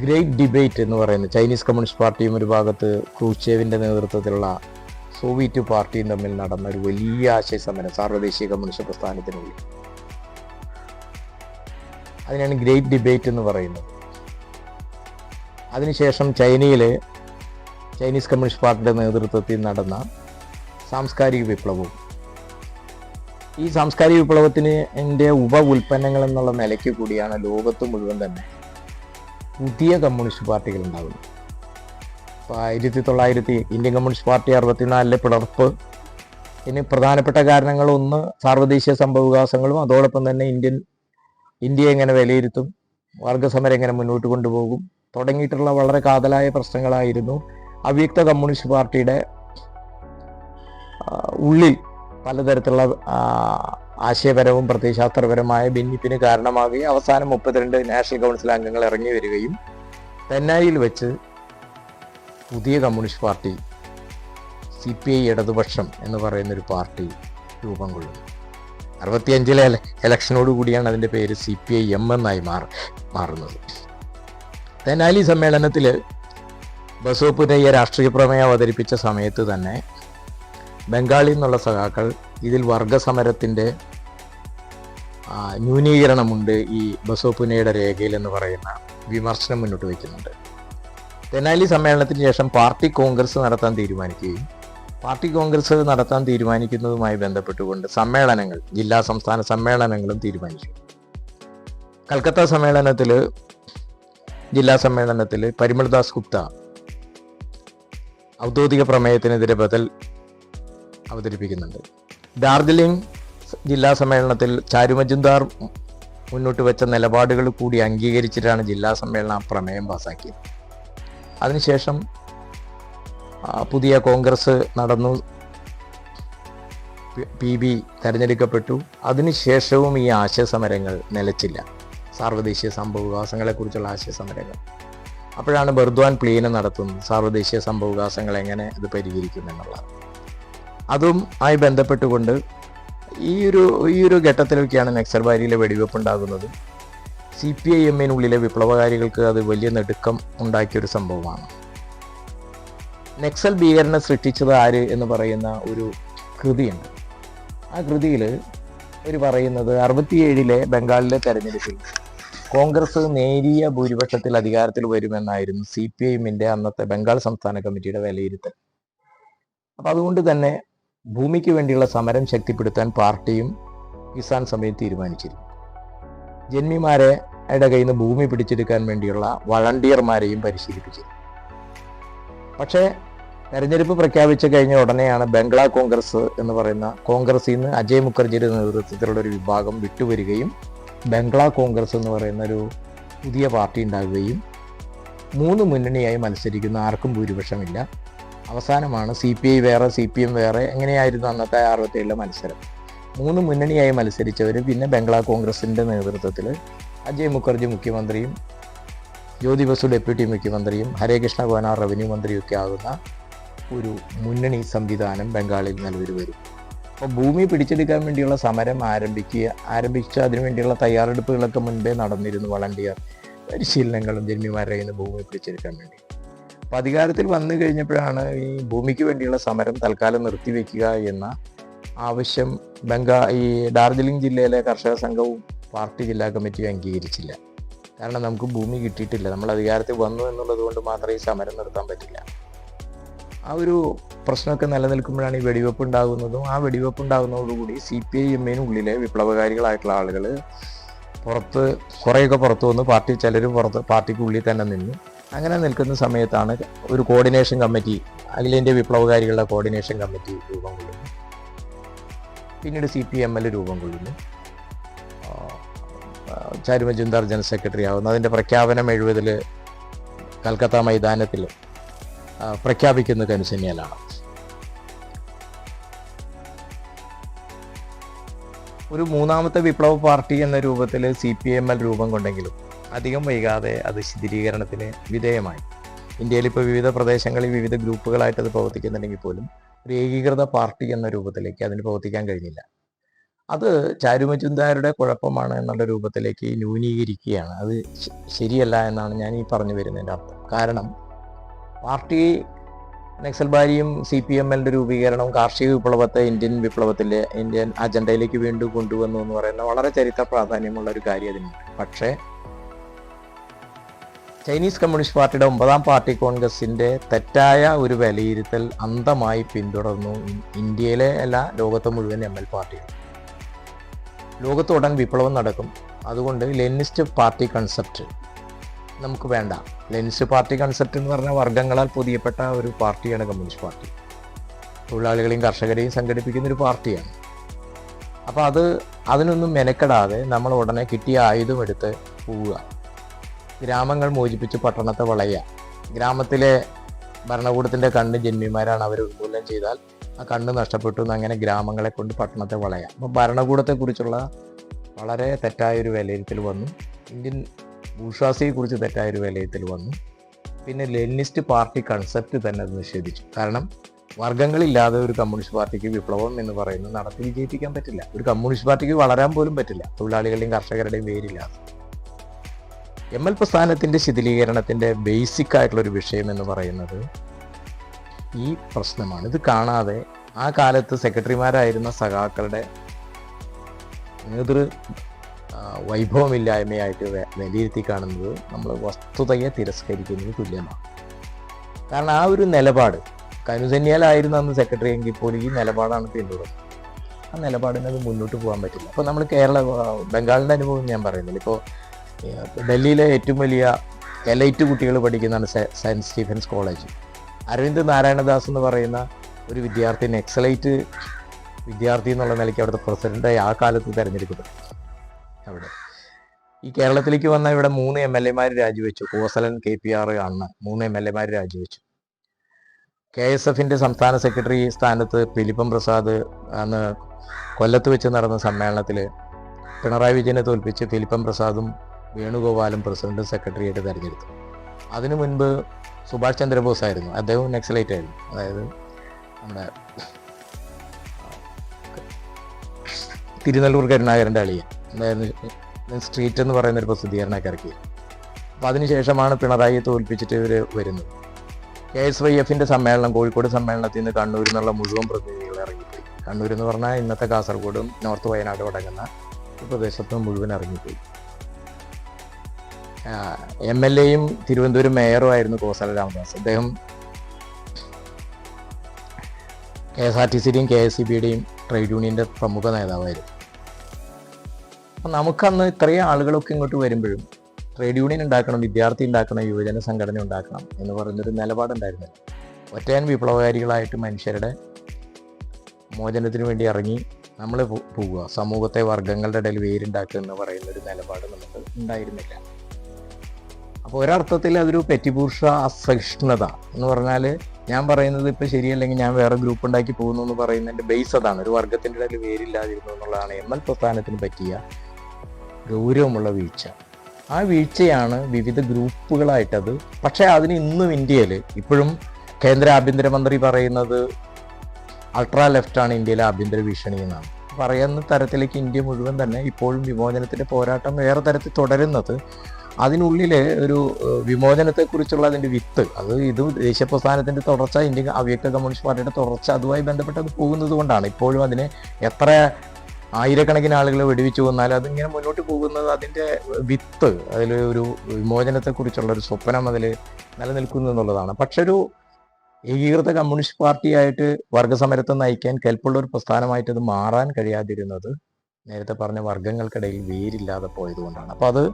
ഗ്രേറ്റ് ഡിബേറ്റ് എന്ന് പറയുന്നത്. ചൈനീസ് കമ്മ്യൂണിസ്റ്റ് പാർട്ടിയും ഒരു ഭാഗത്ത് ക്രൂഷ്ചേവിൻ്റെ നേതൃത്വത്തിലുള്ള സോവിയറ്റ് പാർട്ടിയും തമ്മിൽ നടന്ന ഒരു വലിയ ആശയസമരം സാർവദേശീയ കമ്മ്യൂണിസ്റ്റ് പ്രസ്ഥാനത്തിനുള്ളിൽ, അതിനാണ് ഗ്രേറ്റ് ഡിബേറ്റ് എന്ന് പറയുന്നത്. അതിനുശേഷം ചൈനീസ് കമ്മ്യൂണിസ്റ്റ് പാർട്ടിയുടെ നേതൃത്വത്തിൽ നടന്ന സാംസ്കാരിക വിപ്ലവവും, ഈ സാംസ്കാരിക വിപ്ലവത്തിന് ഉപ ഉൽപ്പന്നങ്ങൾ എന്നുള്ള നിലയ്ക്ക് കൂടിയാണ് ലോകത്ത് മുഴുവൻ തന്നെ പുതിയ കമ്മ്യൂണിസ്റ്റ് പാർട്ടികൾ ഉണ്ടാകുന്നത്. ഇപ്പോൾ 1900 ഇന്ത്യൻ കമ്മ്യൂണിസ്റ്റ് പാർട്ടി 64 പിളർപ്പ്, ഇതിന് പ്രധാനപ്പെട്ട കാരണങ്ങൾ ഒന്ന് സാർവദേശീയ സംഭവവികാസങ്ങളും അതോടൊപ്പം തന്നെ ഇന്ത്യയെ എങ്ങനെ വിലയിരുത്തും, വർഗസമരം എങ്ങനെ മുന്നോട്ട് കൊണ്ടുപോകും തുടങ്ങിയിട്ടുള്ള വളരെ കാതലായ പ്രശ്നങ്ങളായിരുന്നു അവ്യക്ത കമ്മ്യൂണിസ്റ്റ് പാർട്ടിയുടെ ഉള്ളിൽ പലതരത്തിലുള്ള ആശയപരവും പ്രത്യയശാസ്ത്രപരമായ ഭിന്നിപ്പിന് കാരണമാകുകയും അവസാനം 32 നാഷണൽ കൗൺസിൽ അംഗങ്ങൾ ഇറങ്ങി വരികയും തെന്നാലിയിൽ വെച്ച് പുതിയ കമ്മ്യൂണിസ്റ്റ് പാർട്ടി CPI ഇടതുപക്ഷം എന്ന് പറയുന്നൊരു പാർട്ടി രൂപം കൊള്ളുന്നു. 65 ഇലക്ഷനോടുകൂടിയാണ് അതിൻ്റെ പേര് CPIM എന്നായി മാറുന്നത്. തെന്നാലി സമ്മേളനത്തിൽ ബസവപുരയ്യ രാഷ്ട്രീയ പ്രമേയം അവതരിപ്പിച്ച സമയത്ത് തന്നെ ബംഗാളിൽ നിന്നുള്ള സഖാക്കൾ ഇതിൽ വർഗസമരത്തിൻ്റെ ന്യൂനീകരണമുണ്ട് ഈ ബസവപുരയുടെ രേഖയിൽ എന്ന് പറയുന്ന വിമർശനം മുന്നോട്ട് വയ്ക്കുന്നുണ്ട്. തെനാലി സമ്മേളനത്തിന് ശേഷം പാർട്ടി കോൺഗ്രസ് നടത്താൻ തീരുമാനിക്കുകയും പാർട്ടി കോൺഗ്രസ് നടത്താൻ തീരുമാനിക്കുന്നതുമായി ബന്ധപ്പെട്ടുകൊണ്ട് സമ്മേളനങ്ങൾ, ജില്ലാ സംസ്ഥാന സമ്മേളനങ്ങളും തീരുമാനിച്ചു. കൽക്കത്ത ജില്ലാ സമ്മേളനത്തിൽ പരിമൾദാസ് ഗുപ്ത ഔദ്യോഗിക പ്രമേയത്തിനെതിരെ ബദൽ അവതരിപ്പിക്കുന്നുണ്ട്. ഡാർജിലിംഗ് ജില്ലാ സമ്മേളനത്തിൽ ചാരു മജുംദാർ മുന്നോട്ട് വെച്ച നിലപാടുകൾ കൂടി അംഗീകരിച്ചിട്ടാണ് ജില്ലാ സമ്മേളനം ആ പ്രമേയം പാസാക്കിയത്. അതിനുശേഷം പുതിയ കോൺഗ്രസ് നടന്നു, PB തെരഞ്ഞെടുക്കപ്പെട്ടു. അതിനുശേഷവും ഈ ആശയസമരങ്ങൾ നിലച്ചില്ല, സാർവദേശീയ സംഭവവികാസങ്ങളെക്കുറിച്ചുള്ള ആശയസമരങ്ങൾ. അപ്പോഴാണ് ബർദ്വാൻ പ്ലീനം നടത്തുന്നത്, സാർവദേശീയ സംഭവവികാസങ്ങൾ എങ്ങനെ അത് പരിഹരിക്കുമെന്നുള്ളത്. അതും ആയി ബന്ധപ്പെട്ടുകൊണ്ട് ഈ ഒരു ഘട്ടത്തിലൊക്കെയാണ് നക്സൽബാരിയിലെ വെടിവെപ്പ് ഉണ്ടാകുന്നത്. CPIM-നുള്ളിലെ വിപ്ലവകാരികൾക്ക് അത് വലിയ നെടുക്കം ഉണ്ടാക്കിയൊരു സംഭവമാണ്. നക്സൽ ഭീകരനെ സൃഷ്ടിച്ചത് ആര് എന്ന് പറയുന്ന ഒരു കൃതിയുണ്ട്. ആ കൃതിയിൽ അവർ പറയുന്നത് 67-ലെ ബംഗാളിലെ തെരഞ്ഞെടുപ്പിൽ കോൺഗ്രസ് നേരിയ ഭൂരിപക്ഷത്തിൽ അധികാരത്തിൽ വരുമെന്നായിരുന്നു CPIM-ന്റെ അന്നത്തെ ബംഗാൾ സംസ്ഥാന കമ്മിറ്റിയുടെ വിലയിരുത്തൽ. അപ്പം അതുകൊണ്ട് തന്നെ ഭൂമിക്ക് വേണ്ടിയുള്ള സമരം ശക്തിപ്പെടുത്താൻ പാർട്ടിയും കിസാൻ സഭയും തീരുമാനിച്ചിരുന്നു. ജന്മിമാരുടെ കയ്യിൽ നിന്ന് ഭൂമി പിടിച്ചെടുക്കാൻ വേണ്ടിയുള്ള വളണ്ടിയർമാരെയും പരിശീലിപ്പിച്ചു. പക്ഷേ തെരഞ്ഞെടുപ്പ് പ്രഖ്യാപിച്ചു കഴിഞ്ഞ ഉടനെയാണ് ബംഗ്ലാ കോൺഗ്രസ് എന്ന് പറയുന്ന കോൺഗ്രസിൽ നിന്ന് അജയ് മുഖർജിയുടെ നേതൃത്വത്തിലുള്ള ഒരു വിഭാഗം വിട്ടുവരികയും ബംഗ്ലാ കോൺഗ്രസ് എന്ന് പറയുന്ന ഒരു പുതിയ പാർട്ടി ഉണ്ടാകുകയും 3 മുന്നണിയായി മത്സരിക്കുന്ന ആർക്കും ഭൂരിപക്ഷമില്ല. അവസാനമാണ് CPI വേറെ CPM വേറെ, എങ്ങനെയായിരുന്നു അന്നത്തെ 67-ലെ മത്സരം. 3 മുന്നണിയായി മത്സരിച്ചവർ പിന്നെ ബംഗ്ലാ കോൺഗ്രസിൻ്റെ നേതൃത്വത്തിൽ അജയ് മുഖർജി മുഖ്യമന്ത്രിയും ജ്യോതി ബസു ഡെപ്യൂട്ടി മുഖ്യമന്ത്രിയും ഹരേകൃഷ്ണ ഗോന റവന്യൂ മന്ത്രിയൊക്കെ ആകുന്ന ഒരു മുന്നണി സംവിധാനം ബംഗാളിൽ നിലവിൽ വരും. അപ്പോൾ ഭൂമി പിടിച്ചെടുക്കാൻ വേണ്ടിയുള്ള സമരം ആരംഭിച്ച അതിനുവേണ്ടിയുള്ള തയ്യാറെടുപ്പുകളൊക്കെ മുൻപേ നടന്നിരുന്നു. വളണ്ടിയർ പരിശീലനങ്ങളും ജന്മിമാരുടെ കയ്യിൽ നിന്ന് ഭൂമി പിടിച്ചെടുക്കാൻ വേണ്ടി. അപ്പോൾ അധികാരത്തിൽ വന്നു കഴിഞ്ഞപ്പോഴാണ് ഈ ഭൂമിക്ക് വേണ്ടിയുള്ള സമരം തൽക്കാലം നിർത്തിവെക്കുക എന്ന ആവശ്യം ഈ ഡാർജിലിംഗ് ജില്ലയിലെ കർഷക സംഘവും പാർട്ടി ജില്ലാ കമ്മിറ്റിയും അംഗീകരിച്ചില്ല. കാരണം നമുക്ക് ഭൂമി കിട്ടിയിട്ടില്ല, നമ്മൾ അധികാരത്തിൽ വന്നു എന്നുള്ളത് കൊണ്ട് മാത്രമേ ഈ സമരം നിർത്താൻ പറ്റില്ല. ആ ഒരു പ്രശ്നമൊക്കെ നിലനിൽക്കുമ്പോഴാണ് ഈ വെടിവെപ്പ് ഉണ്ടാകുന്നതും. ആ വെടിവെപ്പ് ഉണ്ടാകുന്നതോടുകൂടി CPIM-നുള്ളിലെ വിപ്ലവകാരികളായിട്ടുള്ള ആളുകൾ കുറേയൊക്കെ പുറത്തു വന്ന് ചിലർ പാർട്ടിക്കുള്ളിൽ തന്നെ നിന്നു. അങ്ങനെ നിൽക്കുന്ന സമയത്താണ് ഒരു കോർഡിനേഷൻ കമ്മിറ്റി, അഖിലേന്ത്യാ വിപ്ലവകാരികളുടെ കോർഡിനേഷൻ കമ്മിറ്റി രൂപം കൊള്ളുന്നു. പിന്നീട് CPML രൂപം കൊള്ളുന്നു. ചാരു മജുംദാർ ജനറൽ സെക്രട്ടറി ആവുന്നു. അതിൻ്റെ പ്രഖ്യാപനം 70-ൽ കൽക്കത്ത മൈതാനത്തിൽ പ്രഖ്യാപിക്കുന്ന കൻസെനിയലാണ്. ഒരു 3ാമത്തെ വിപ്ലവ പാർട്ടി എന്ന രൂപത്തിൽ CPML രൂപം കൊണ്ടെങ്കിലും അധികം വൈകാതെ അത് ശിഥിലീകരണത്തിന് വിധേയമായി. ഇന്ത്യയിൽ ഇപ്പോൾ വിവിധ പ്രദേശങ്ങളിൽ വിവിധ ഗ്രൂപ്പുകളായിട്ട് അത് പ്രവർത്തിക്കുന്നുണ്ടെങ്കിൽ പോലും ഒരു ഏകീകൃത പാർട്ടി എന്ന രൂപത്തിലേക്ക് അതിന് പ്രവർത്തിക്കാൻ കഴിഞ്ഞില്ല. അത് ചാരു മജുംദാരുടെ കുഴപ്പമാണ് എന്നുള്ള രൂപത്തിലേക്ക് ന്യൂനീകരിക്കുകയാണ്. അത് ശരിയല്ല എന്നാണ് ഞാൻ ഈ പറഞ്ഞു വരുന്നതിൻ്റെ അർത്ഥം. കാരണം പാർട്ടി നക്സൽബാരിയും CPML-ന്റെ രൂപീകരണവും കാർഷിക വിപ്ലവത്തെ ഇന്ത്യൻ അജണ്ടയിലേക്ക് വീണ്ടും കൊണ്ടുവന്നു എന്ന് പറയുന്ന വളരെ ചരിത്ര പ്രാധാന്യമുള്ള ഒരു കാര്യം അതിനുണ്ട്. പക്ഷേ ചൈനീസ് കമ്മ്യൂണിസ്റ്റ് പാർട്ടിയുടെ 9ാം പാർട്ടി കോൺഗ്രസിൻ്റെ തെറ്റായ ഒരു വിലയിരുത്തൽ അന്ധമായി പിന്തുടർന്നു ഇന്ത്യയിലെ അല്ല, ലോകത്തെ മുഴുവൻ ML പാർട്ടികൾ. ലോകത്തുടൻ വിപ്ലവം നടക്കും, അതുകൊണ്ട് ലെനിനിസ്റ്റ് പാർട്ടി കൺസെപ്റ്റ് നമുക്ക് വേണ്ട. ലെനിനിസ്റ്റ് പാർട്ടി കൺസെപ്റ്റ് എന്ന് പറഞ്ഞാൽ വർഗങ്ങളാൽ പൊതിയപ്പെട്ട ഒരു പാർട്ടിയാണ് കമ്മ്യൂണിസ്റ്റ് പാർട്ടി. തൊഴിലാളികളെയും കർഷകരെയും സംഘടിപ്പിക്കുന്ന ഒരു പാർട്ടിയാണ്. അപ്പോൾ അതിനൊന്നും മെനക്കെടാതെ നമ്മൾ ഉടനെ കിട്ടിയ ആയുധം എടുത്ത് പോവുക, ഗ്രാമങ്ങൾ മോചിപ്പിച്ച് പട്ടണത്തെ വളയുക. ഗ്രാമത്തിലെ ഭരണകൂടത്തിൻ്റെ കണ്ണ് ജന്മിമാരാണ്, അവർ ഉന്മൂലനം ചെയ്താൽ ആ കണ്ണ് നഷ്ടപ്പെട്ടു എന്നങ്ങനെ ഗ്രാമങ്ങളെ കൊണ്ട് പട്ടണത്തെ വളയാം. അപ്പോൾ ഭരണകൂടത്തെക്കുറിച്ചുള്ള വളരെ തെറ്റായൊരു വിലയിരുത്തൽ വന്നു. ഇന്ത്യൻ ബൂർഷ്വാസിയെക്കുറിച്ച് തെറ്റായൊരു വിലയിരുത്തൽ വന്നു. പിന്നെ ലെനിനിസ്റ്റ് പാർട്ടി കൺസെപ്റ്റ് തന്നെ അത് നിഷേധിച്ചു. കാരണം വർഗങ്ങളില്ലാതെ ഒരു കമ്മ്യൂണിസ്റ്റ് പാർട്ടിക്ക് വിപ്ലവം എന്ന് പറയുന്നത് നടത്തി വിജയിപ്പിക്കാൻ പറ്റില്ല. ഒരു കമ്മ്യൂണിസ്റ്റ് പാർട്ടിക്ക് വളരാൻ പോലും പറ്റില്ല തൊഴിലാളികളുടെയും കർഷകരുടെയും പേരില്ലാതെ. ML പ്രസ്ഥാനത്തിൻ്റെ ശിഥിലീകരണത്തിൻ്റെ ബേസിക് ആയിട്ടുള്ളൊരു വിഷയം എന്ന് പറയുന്നത് ഈ പ്രശ്നമാണ്. ഇത് കാണാതെ ആ കാലത്ത് സെക്രട്ടറിമാരായിരുന്ന സഖാക്കളുടെ വൈഭവമില്ലായ്മയായിട്ട് വിലയിരുത്തി കാണുന്നത് നമ്മൾ വസ്തുതയെ തിരസ്കരിക്കുന്നതിന് തുല്യമാണ്. കാരണം ആ ഒരു നിലപാട് കനുസന്യാലായിരുന്നു അന്ന് സെക്രട്ടറി എങ്കിൽ പോലും ഈ നിലപാടാണ് പിന്തുടർന്നത്. ആ നിലപാടിന് അത് മുന്നോട്ട് പോകാൻ പറ്റില്ല. അപ്പോൾ നമ്മൾ ബംഗാളിൻ്റെ അനുഭവം ഞാൻ പറയുന്നില്ല. ഇപ്പോൾ ഡൽഹിയിലെ ഏറ്റവും വലിയ എലൈറ്റ് കുട്ടികൾ പഠിക്കുന്നതാണ് Saint Stephen's College. Aravind Narayandas എന്ന് പറയുന്ന ഒരു വിദ്യാർത്ഥിന് എക്സലൈറ്റ് വിദ്യാർത്ഥി എന്നുള്ള നിലയ്ക്ക് അവിടുത്തെ പ്രസിഡൻ്റായി ആ കാലത്ത് തിരഞ്ഞെടുക്കപ്പെട്ടു. അവിടെ ഈ കേരളത്തിലേക്ക് വന്ന ഇവിടെ 3 MLA രാജിവെച്ചു. കോസലൻ, KPR അണ്ണ 3 MLA രാജിവെച്ചു. KSFിൻ്റെ സംസ്ഥാന സെക്രട്ടറി സ്ഥാനത്ത് ഫിലിപ്പം പ്രസാദ് അന്ന് കൊല്ലത്ത് വെച്ച് നടന്ന സമ്മേളനത്തിൽ പിണറായി വിജയനെ തോൽപ്പിച്ച് ഫിലിപ്പം പ്രസാദും വേണുഗോപാലും പ്രസിഡന്റ് സെക്രട്ടറിയായിട്ട് തിരഞ്ഞെടുത്തു. അതിനു മുൻപ് സുഭാഷ് ചന്ദ്രബോസ് ആയിരുന്നു, അദ്ദേഹവും നക്സലൈറ്റ് ആയിരുന്നു. അതായത് നമ്മുടെ തിരുനെല്ലൂർ കരുണാകരൻ്റെ അളിയൻ, അതായത് സ്ട്രീറ്റ് എന്ന് പറയുന്നൊരു പ്രസിദ്ധീകരണമൊക്കെ ഇറക്കി. അപ്പോൾ അതിനുശേഷമാണ് പിണറായിയെ തോൽപ്പിച്ചിട്ട് ഇവർ വരുന്നത്. KSYFിൻ്റെ സമ്മേളനം, കോഴിക്കോട് സമ്മേളനത്തിൽ നിന്ന് കണ്ണൂരിൽ നിന്നുള്ള മുഴുവൻ പ്രതിനിധികൾ ഇറങ്ങിപ്പോയി. കണ്ണൂർ എന്ന് പറഞ്ഞാൽ ഇന്നത്തെ കാസർഗോഡും നോർത്ത് വയനാടും അടങ്ങുന്ന ഈ പ്രദേശത്ത് മുഴുവൻ ഇറങ്ങിപ്പോയി. MLAയും തിരുവനന്തപുരം മേയറും ആയിരുന്നു കോസല രാമദാസ്. അദ്ദേഹം KSRTCയുടെയും KSEBയുടെയും ട്രേഡ് യൂണിയൻ്റെ പ്രമുഖ നേതാവായിരുന്നു. അപ്പം നമുക്കന്ന് ഇത്രയും ആളുകളൊക്കെ ഇങ്ങോട്ട് വരുമ്പോഴും ട്രേഡ് യൂണിയൻ ഉണ്ടാക്കണം, വിദ്യാർത്ഥി ഉണ്ടാക്കണം, യുവജന സംഘടന ഉണ്ടാക്കണം എന്ന് പറയുന്നൊരു നിലപാടുണ്ടായിരുന്നില്ല. ഒറ്റയാൻ വിപ്ലവകാരികളായിട്ട് മനുഷ്യരുടെ മോചനത്തിന് വേണ്ടി ഇറങ്ങി നമ്മൾ പോവുക, സമൂഹത്തെ വർഗങ്ങളുടെ ഇടയിൽ വേരുണ്ടാക്കുക എന്ന് പറയുന്നൊരു നിലപാട് നമുക്ക് ഉണ്ടായിരുന്നില്ല. അപ്പോൾ ഒരർത്ഥത്തിൽ അതൊരു പെറ്റിബൂർഷ അസഹിഷ്ണുത എന്ന് പറഞ്ഞാൽ, ഞാൻ പറയുന്നത് ഇപ്പം ശരിയല്ലെങ്കിൽ ഞാൻ വേറെ ഗ്രൂപ്പ് ഉണ്ടാക്കി പോകുന്നു എന്ന് പറയുന്നതിൻ്റെ ബേസ് അതാണ്. ഒരു വർഗത്തിൻ്റെ ഇടയിൽ വേരില്ലാതിരുന്നു എന്നുള്ളതാണ് ML പ്രസ്ഥാനത്തിന് പറ്റിയ ഗൗരവമുള്ള വീഴ്ച. ആ വീഴ്ചയാണ് വിവിധ ഗ്രൂപ്പുകളായിട്ടത്. പക്ഷേ അതിന് ഇന്നും ഇന്ത്യയിൽ ഇപ്പോഴും കേന്ദ്ര ആഭ്യന്തരമന്ത്രി പറയുന്നത് അൾട്രാ ലെഫ്റ്റാണ് ഇന്ത്യയിലെ ആഭ്യന്തര ഭീഷണി എന്നാണ് പറയുന്ന തരത്തിലേക്ക് ഇന്ത്യ മുഴുവൻ തന്നെ ഇപ്പോഴും വിമോചനത്തിൻ്റെ പോരാട്ടം വേറെ തരത്തിൽ തുടരുന്നത്. അതിനുള്ളിൽ ഒരു വിമോചനത്തെക്കുറിച്ചുള്ള അതിൻ്റെ വിത്ത്, ഇത് ദേശീയ പ്രസ്ഥാനത്തിൻ്റെ തുടർച്ച, ഇന്ത്യൻ അവ്യക്ത കമ്മ്യൂണിസ്റ്റ് പാർട്ടിയുടെ തുടർച്ച, അതുമായി ബന്ധപ്പെട്ട് അത് പോകുന്നത് കൊണ്ടാണ് ഇപ്പോഴും അതിനെ എത്ര ആയിരക്കണക്കിന് ആളുകൾ വെടിവെച്ചു കൊന്നാലും അതിങ്ങനെ മുന്നോട്ട് പോകുന്നത്. അതിൻ്റെ വിത്ത്, അതിൽ ഒരു വിമോചനത്തെക്കുറിച്ചുള്ള ഒരു സ്വപ്നം അതിൽ നിലനിൽക്കുന്നു എന്നുള്ളതാണ്. പക്ഷെ ഒരു ഏകീകൃത കമ്മ്യൂണിസ്റ്റ് പാർട്ടിയായിട്ട് വർഗസമരത്തെ നയിക്കാൻ കെൽപ്പുള്ള ഒരു പ്രസ്ഥാനമായിട്ട് അത് മാറാൻ കഴിയാതിരുന്നത് നേരത്തെ പറഞ്ഞ വർഗങ്ങൾക്കിടയിൽ വേരില്ലാതെ പോയതുകൊണ്ടാണ്. അപ്പോൾ അത്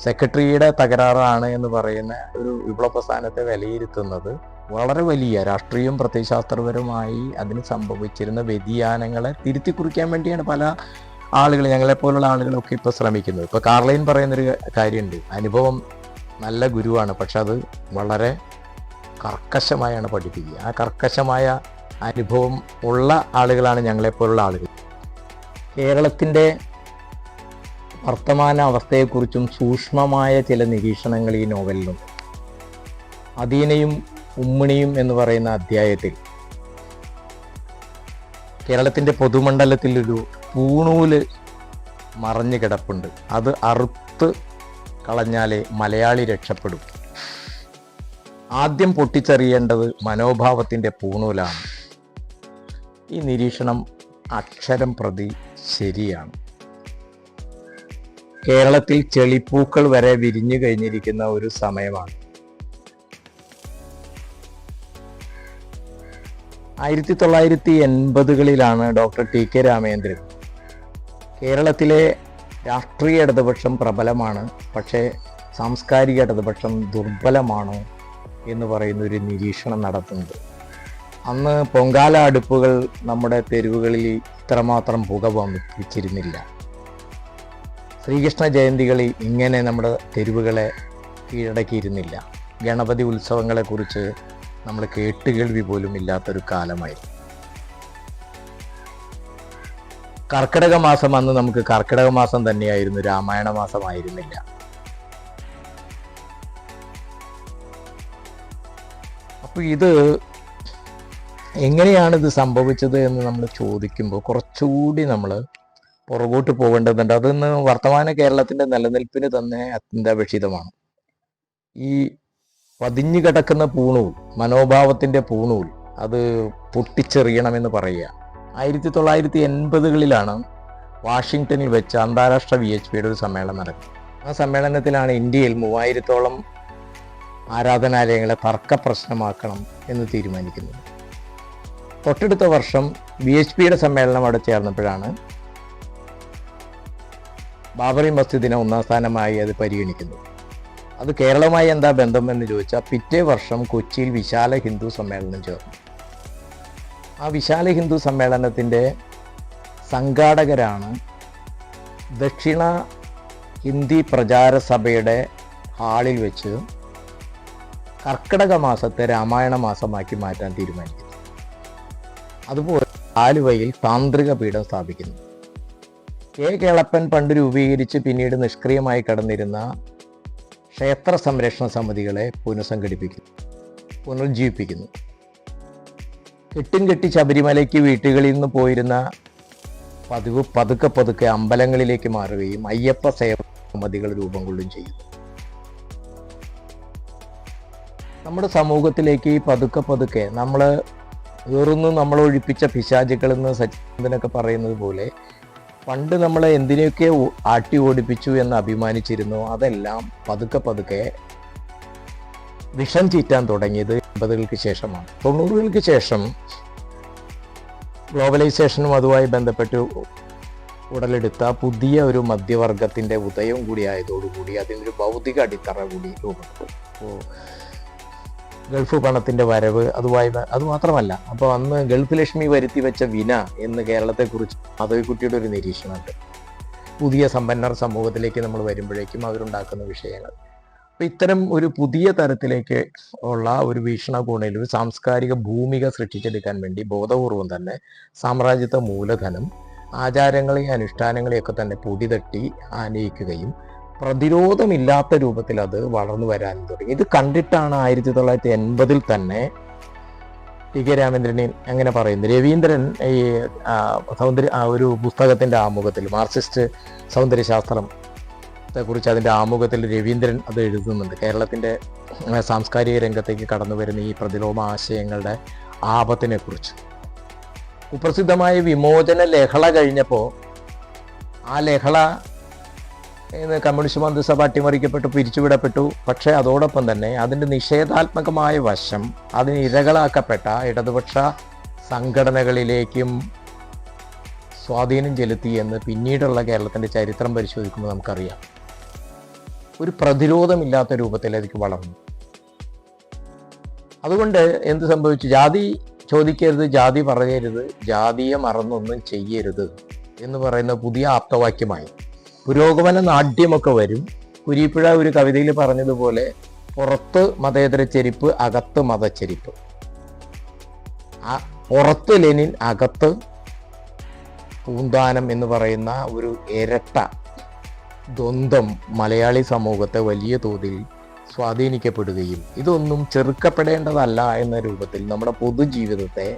സെക്രട്ടറിയുടെ തകരാറാണ് എന്ന് പറയുന്ന ഒരു വിപ്ലവ പ്രസ്ഥാനത്തെ വിലയിരുത്തുന്നത് വളരെ വലിയ രാഷ്ട്രീയവും പ്രത്യയശാസ്ത്രപരമായി അതിന് സംഭവിച്ചിരുന്ന വ്യതിയാനങ്ങളെ തിരുത്തി കുറിക്കാൻ വേണ്ടിയാണ് പല ആളുകൾ, ഞങ്ങളെപ്പോലുള്ള ആളുകളൊക്കെ ഇപ്പോൾ ശ്രമിക്കുന്നത്. ഇപ്പോൾ കാർലൈൻ പറയുന്നൊരു കാര്യമുണ്ട്, അനുഭവം നല്ല ഗുരുവാണ്, പക്ഷെ അത് വളരെ കർക്കശമായാണ് പഠിപ്പിക്കുക. ആ കർക്കശമായ അനുഭവം ഉള്ള ആളുകളാണ് ഞങ്ങളെപ്പോലുള്ള ആളുകൾ. കേരളത്തിൻ്റെ വർത്തമാന അവസ്ഥയെക്കുറിച്ചും സൂക്ഷ്മമായ ചില നിരീക്ഷണങ്ങൾ ഈ നോവലിലുണ്ട്. അദീനയും ഉമ്മിണിയും എന്ന് പറയുന്ന അധ്യായത്തിൽ കേരളത്തിൻ്റെ പൊതുമണ്ഡലത്തിൽ ഒരു പൂണൂല് മറഞ്ഞു കിടപ്പുണ്ട്. അത് അറുത്ത് കളഞ്ഞാലേ മലയാളി രക്ഷപ്പെടും. ആദ്യം പൊട്ടിച്ചെറിയേണ്ടത് മനോഭാവത്തിൻ്റെ പൂണൂലാണ്. ഈ നിരീക്ഷണം അക്ഷരം പ്രതി ശരിയാണ്. കേരളത്തിൽ ചെളിപ്പൂക്കൾ വരെ വിരിഞ്ഞു കഴിഞ്ഞിരിക്കുന്ന ഒരു സമയമാണ്. 1980കളിലാണ് ഡോക്ടർ TK രാമേന്ദ്രൻ കേരളത്തിലെ രാഷ്ട്രീയ ഇടതുപക്ഷം പ്രബലമാണ്, പക്ഷേ സാംസ്കാരിക ഇടതുപക്ഷം ദുർബലമാണ് എന്ന് പറയുന്ന ഒരു നിരീക്ഷണം നടത്തുന്നത്. അന്ന് പൊങ്കാല അടുപ്പുകൾ നമ്മുടെ തെരുവുകളിൽ ഇത്രമാത്രം പുക വമിപ്പിച്ചിരുന്നില്ല. ശ്രീകൃഷ്ണ ജയന്തികളിൽ ഇങ്ങനെ നമ്മുടെ തെരുവുകളെ കീഴടക്കിയിരുന്നില്ല. ഗണപതി ഉത്സവങ്ങളെക്കുറിച്ച് നമ്മൾ കേട്ടുകേൾവി പോലും ഇല്ലാത്തൊരു കാലമായിരുന്നു. കർക്കിടക മാസം അന്ന് നമുക്ക് കർക്കിടക മാസം തന്നെയായിരുന്നു, രാമായണ മാസമായിരുന്നില്ല. അപ്പോൾ ഇത് എങ്ങനെയാണ് ഇത് സംഭവിച്ചത് എന്ന് നമ്മൾ ചോദിക്കുമ്പോൾ കുറച്ചുകൂടി നമ്മൾ പുറകോട്ട് പോകേണ്ടതുണ്ട്. അതൊന്ന് വർത്തമാന കേരളത്തിൻ്റെ നിലനിൽപ്പിന് തന്നെ അത്യന്താപേക്ഷിതമാണ്. ഈ പതിഞ്ഞു കിടക്കുന്ന പൂണൂൽ, മനോഭാവത്തിൻ്റെ പൂണൂൽ, അത് പൊട്ടിച്ചെറിയണമെന്ന് പറയുക. 1980കളിലാണ് വാഷിങ്ടണിൽ വെച്ച് അന്താരാഷ്ട്ര VHPയുടെ ഒരു സമ്മേളനം നടക്കുന്നത്. ആ സമ്മേളനത്തിലാണ് ഇന്ത്യയിൽ 3000-ഓളം ആരാധനാലയങ്ങളെ തർക്ക പ്രശ്നമാക്കണം എന്ന് തീരുമാനിക്കുന്നത്. തൊട്ടടുത്ത വർഷം BHPയുടെ സമ്മേളനം അവിടെ ചേർന്നപ്പോഴാണ് ബാബറി മസ്ജിദിനെ ഒന്നാം സ്ഥാനമായി അത് പരിഗണിക്കുന്നത്. അത് കേരളവുമായി എന്താ ബന്ധം എന്ന് ചോദിച്ചാൽ, പിറ്റേ വർഷം കൊച്ചിയിൽ വിശാല ഹിന്ദു സമ്മേളനം ചേർന്നു. ആ വിശാല ഹിന്ദു സമ്മേളനത്തിൻ്റെ സംഘാടകരാണ് ദക്ഷിണ ഹിന്ദി പ്രചാര സഭയുടെ ഹാളിൽ വെച്ച് കർക്കിടക മാസത്തെ രാമായണ മാസമാക്കി മാറ്റാൻ തീരുമാനിക്കുന്നു. അതുപോലെ ആലുവയിൽ താന്ത്രിക പീഠം സ്ഥാപിക്കുന്നു. കേളപ്പൻ പണ്ട് രൂപീകരിച്ച് പിന്നീട് നിഷ്ക്രിയമായി കടന്നിരുന്ന ക്ഷേത്ര സംരക്ഷണ സമിതികളെ പുനർജീവിപ്പിക്കുന്നു. കെട്ടും കെട്ടി ശബരിമലയ്ക്ക് വീട്ടുകളിൽ നിന്ന് പോയിരുന്ന പതിവ് പതുക്കെ അമ്പലങ്ങളിലേക്ക് മാറുകയും അയ്യപ്പ സേവന സമിതികൾ രൂപം കൊള്ളുകയും ചെയ്യുന്നു. നമ്മുടെ സമൂഹത്തിലേക്ക് പതുക്കെ നമ്മൾ നമ്മൾ ഒഴിപ്പിച്ച പിശാചുക്കളെന്ന് സച്ചിദാനന്ദനൊക്കെ പറയുന്നത് പോലെ പണ്ട് നമ്മളെ എന്തിനെയൊക്കെ ആട്ടി ഓടിപ്പിച്ചു എന്ന് അഭിമാനിച്ചിരുന്നു, അതെല്ലാം പതുക്കെ വിഷം ചീറ്റാൻ തുടങ്ങിയത് 80-കൾക്ക് ശേഷമാണ്. 90-കൾക്ക് ശേഷം ഗ്ലോബലൈസേഷനും അതുമായി ബന്ധപ്പെട്ട് ഉടലെടുത്ത പുതിയ ഒരു മധ്യവർഗത്തിൻ്റെ ഉദയം കൂടി ആയതോടുകൂടി അതിനൊരു ഭൗതിക അടിത്തറ കൂടി രൂപപ്പെട്ടു. അപ്പോൾ ഗൾഫ് പണത്തിൻ്റെ വരവ് അത് മാത്രമല്ല, അപ്പോൾ അന്ന് ഗൾഫ് ലക്ഷ്മി വരുത്തി വെച്ച വിന എന്ന് കേരളത്തെക്കുറിച്ച് മാധവിക്കുട്ടിയുടെ ഒരു നിരീക്ഷണമുണ്ട്. പുതിയ സമ്പന്നർ സമൂഹത്തിലേക്ക് നമ്മൾ വരുമ്പോഴേക്കും അവരുണ്ടാക്കുന്ന വിഷയങ്ങൾ. അപ്പോൾ ഇത്തരം ഒരു പുതിയ തരത്തിലേക്ക് ഉള്ള ഒരു വീക്ഷണകോണിൽ ഒരു സാംസ്കാരിക ഭൂമിക സൃഷ്ടിച്ചെടുക്കാൻ വേണ്ടി ബോധപൂർവം തന്നെ സാമ്രാജ്യത്വ മൂലധനം ആചാരങ്ങളെയും അനുഷ്ഠാനങ്ങളെയൊക്കെ തന്നെ പൊടിതട്ടി ആനയിക്കുകയും പ്രതിരോധമില്ലാത്ത രൂപത്തിൽ അത് വളർന്നു വരാൻ തുടങ്ങി. ഇത് കണ്ടിട്ടാണ് 1980-ൽ തന്നെ ടി.കെ. രാമേന്ദ്രൻ അങ്ങനെ പറയുന്നത്. രവീന്ദ്രൻ ഈ ഒരു പുസ്തകത്തിൻ്റെ ആമുഖത്തിൽ മാർക്സിസ്റ്റ് സൗന്ദര്യശാസ്ത്രത്തെക്കുറിച്ച് അതിൻ്റെ ആമുഖത്തിൽ രവീന്ദ്രൻ അത് എഴുതുന്നുണ്ട്. കേരളത്തിൻ്റെ സാംസ്കാരിക രംഗത്തേക്ക് കടന്നു വരുന്ന ഈ പ്രതിലോമ ആശയങ്ങളുടെ ആപത്തിനെ കുറിച്ച്. കുപ്രസിദ്ധമായ വിമോചന ലഹള കഴിഞ്ഞപ്പോൾ ആ ലഹള കമ്മ്യൂണിസ്റ്റ് മന്ത്രിസഭ അട്ടിമറിക്കപ്പെട്ടു, പിരിച്ചുവിടപ്പെട്ടു. പക്ഷേ അതോടൊപ്പം തന്നെ അതിൻ്റെ നിഷേധാത്മകമായ വശം അതിന് ഇരകളാക്കപ്പെട്ട ഇടതുപക്ഷ സംഘടനകളിലേക്കും സ്വാധീനം ചെലുത്തി എന്ന് പിന്നീടുള്ള കേരളത്തിൻ്റെ ചരിത്രം പരിശോധിക്കുമ്പോൾ നമുക്കറിയാം. ഒരു പ്രതിരോധമില്ലാത്ത രൂപത്തിലേക്ക് വളർന്നു. അതുകൊണ്ട് എന്ത് സംഭവിച്ചു? ജാതി ചോദിക്കരുത്, ജാതി പറയരുത്, ജാതിയെ മറന്നൊന്നും ചെയ്യരുത് എന്ന് പറയുന്ന പുതിയ ആപ്തവാക്യമായി. പുരോഗമന നാട്യമൊക്കെ വരും. കുരീപ്പുഴ ഒരു കവിതയിൽ പറഞ്ഞതുപോലെ പുറത്ത് മതേതര ചെരിപ്പ്, അകത്ത് മതച്ചെരിപ്പ്. പുറത്ത് ലെനിൻ, അകത്ത് പൂന്താനം എന്ന് പറയുന്ന ഒരു ഇരട്ട ദ്വന്ദ്ം മലയാളി സമൂഹത്തെ വലിയ തോതിൽ സ്വാധീനിക്കപ്പെടുകയും ഇതൊന്നും ചെറുക്കപ്പെടേണ്ടതല്ല എന്ന രൂപത്തിൽ നമ്മുടെ പൊതുജീവിതത്തെ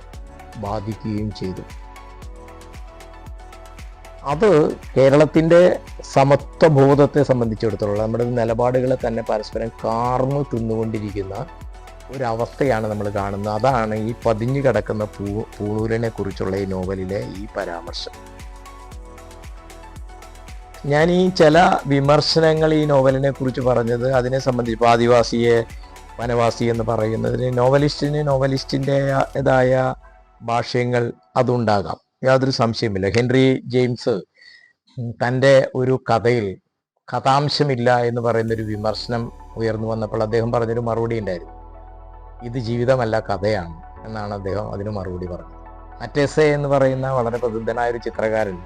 ബാധിക്കുകയും ചെയ്തു. അത് കേരളത്തിൻ്റെ സമത്വബോധത്തെ സംബന്ധിച്ചിടത്തോളം നമ്മുടെ നിലപാടുകളെ തന്നെ പരസ്പരം കാർന്നു തിന്നുകൊണ്ടിരിക്കുന്ന ഒരവസ്ഥയാണ് നമ്മൾ കാണുന്നത്. അതാണ് ഈ പതിഞ്ഞു കിടക്കുന്ന പൂണൂലിനെ കുറിച്ചുള്ള ഈ നോവലിലെ ഈ പരാമർശം. ഞാൻ ഈ ചില വിമർശനങ്ങൾ ഈ നോവലിനെ കുറിച്ച് പറഞ്ഞത് അതിനെ സംബന്ധിച്ച് ആദിവാസിയെ വനവാസി എന്ന് പറയുന്നതിന് നോവലിസ്റ്റിൻ്റെതായ ഭാഷ്യങ്ങൾ അതുണ്ടാകാം, യാതൊരു സംശയമില്ല. ഹെൻറി ജെയിംസ് തൻ്റെ ഒരു കഥയിൽ കഥാംശമില്ല എന്ന് പറയുന്നൊരു വിമർശനം ഉയർന്നു വന്നപ്പോൾ അദ്ദേഹം പറഞ്ഞൊരു മറുപടി ഉണ്ടായിരുന്നു. ഇത് ജീവിതമല്ല, കഥയാണ് എന്നാണ് അദ്ദേഹം അതിന് മറുപടി പറഞ്ഞത്. മറ്റേസെ എന്ന് പറയുന്ന വളരെ പ്രസിദ്ധനായ ഒരു ചിത്രകാരൻ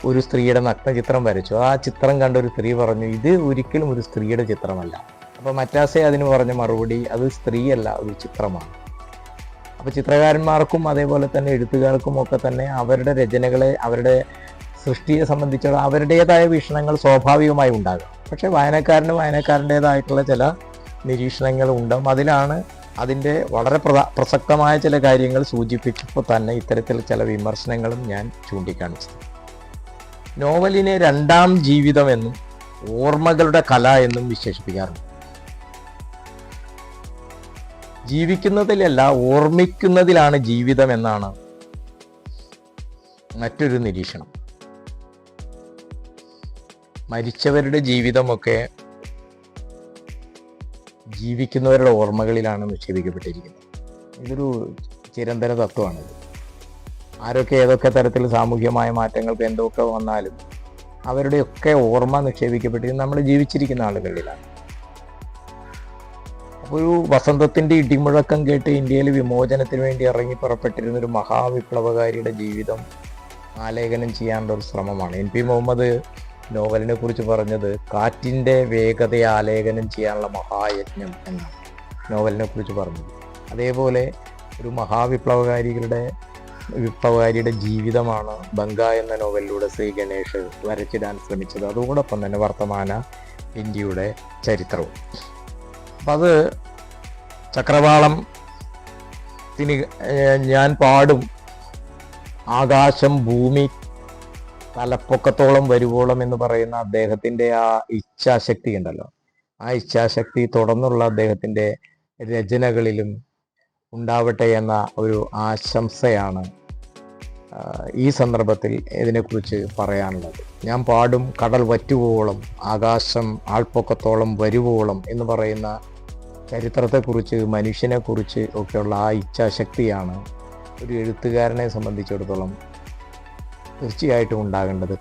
ഒരു സ്ത്രീയുടെ നഗ്നചിത്രം വരച്ചു. ആ ചിത്രം കണ്ട ഒരു സ്ത്രീ പറഞ്ഞു, ഇത് ഒരിക്കലും ഒരു സ്ത്രീയുടെ ചിത്രമല്ല. അപ്പോൾ മറ്റാസെ അതിന് പറഞ്ഞ മറുപടി, അത് സ്ത്രീയല്ല, ഒരു ചിത്രമാണ്. അപ്പോൾ ചിത്രകാരന്മാർക്കും അതേപോലെ തന്നെ എഴുത്തുകാർക്കും ഒക്കെ തന്നെ അവരുടെ രചനകളെ, അവരുടെ സൃഷ്ടിയെ സംബന്ധിച്ചുള്ള അവരുടേതായ വീക്ഷണങ്ങൾ സ്വാഭാവികമായി ഉണ്ടാകും. പക്ഷേ വായനക്കാരൻ്റേതായിട്ടുള്ള ചില നിരീക്ഷണങ്ങൾ ഉണ്ടാകും. അതിലാണ് അതിൻ്റെ വളരെ പ്രസക്തമായ ചില കാര്യങ്ങൾ സൂചിപ്പിച്ചപ്പോൾ തന്നെ ഇത്തരത്തിൽ ചില വിമർശനങ്ങളും ഞാൻ ചൂണ്ടിക്കാണിച്ചത്. നോവലിനെ രണ്ടാം ജീവിതം എന്നും ഓർമ്മകളുടെ കല എന്നും വിശേഷിപ്പിക്കാറുണ്ട്. ജീവിക്കുന്നതിലല്ല, ഓർമ്മിക്കുന്നതിലാണ് ജീവിതം എന്നാണ് മറ്റൊരു നിരീക്ഷണം. മരിച്ചവരുടെ ജീവിതമൊക്കെ ജീവിക്കുന്നവരുടെ ഓർമ്മകളിലാണ് നിക്ഷേപിക്കപ്പെട്ടിരിക്കുന്നത്. ഇതൊരു ചിരന്തന തത്വമാണിത്. ആരൊക്കെ ഏതൊക്കെ തരത്തിൽ സാമൂഹ്യമായ മാറ്റങ്ങൾക്ക് എന്തൊക്കെ വന്നാലും അവരുടെയൊക്കെ ഓർമ്മ നിക്ഷേപിക്കപ്പെട്ടിരിക്കുന്നത് നമ്മൾ ജീവിച്ചിരിക്കുന്ന ആളുകളിലാണ്. അപ്പോൾ ഒരു വസന്തത്തിൻ്റെ ഇടിമുഴക്കം കേട്ട് ഇന്ത്യയിൽ വിമോചനത്തിന് വേണ്ടി ഇറങ്ങി പുറപ്പെട്ടിരുന്ന ഒരു മഹാവിപ്ലവകാരിയുടെ ജീവിതം ആലേഖനം ചെയ്യാനുള്ള ഒരു ശ്രമമാണ്. എൻ പി മുഹമ്മദ് നോവലിനെ കുറിച്ച് പറഞ്ഞത് കാറ്റിൻ്റെ വേഗതയെ ആലേഖനം ചെയ്യാനുള്ള മഹായജ്ഞം എന്നാണ് നോവലിനെ കുറിച്ച് പറഞ്ഞത്. അതേപോലെ ഒരു വിപ്ലവകാരിയുടെ ജീവിതമാണ് ബംഗ എന്ന നോവലിലൂടെ ശ്രീ ഗണേഷ് വരച്ചിടാൻ ശ്രമിച്ചത്. അതോടൊപ്പം തന്നെ വർത്തമാന ഇന്ത്യയുടെ ചരിത്രവും. അപ്പം അത് ചക്രവാളത്തിന് ഞാൻ പാടും ആകാശം ഭൂമി തലപ്പൊക്കത്തോളം വരുവോളം എന്ന് പറയുന്ന അദ്ദേഹത്തിൻ്റെ ആ ഇച്ഛാശക്തി ഉണ്ടല്ലോ, ആ ഇച്ഛാശക്തി തുടർന്നുള്ള അദ്ദേഹത്തിൻ്റെ രചനകളിലും ഉണ്ടാവട്ടെ എന്ന ഒരു ആശംസയാണ് ഈ സന്ദർഭത്തിൽ ഇതിനെക്കുറിച്ച് പറയാനുള്ളത്. ഞാൻ പാടും കടൽ വറ്റുവോളം ആകാശം ആൾപ്പൊക്കത്തോളം വരുവോളം എന്ന് പറയുന്ന ചരിത്രത്തെക്കുറിച്ച്, മനുഷ്യനെക്കുറിച്ച് ഒക്കെയുള്ള ആ ഇച്ഛാശക്തിയാണ് ഒരു എഴുത്തുകാരനെ സംബന്ധിച്ചിടത്തോളം തീർച്ചയായിട്ടും ഉണ്ടാകേണ്ടത്.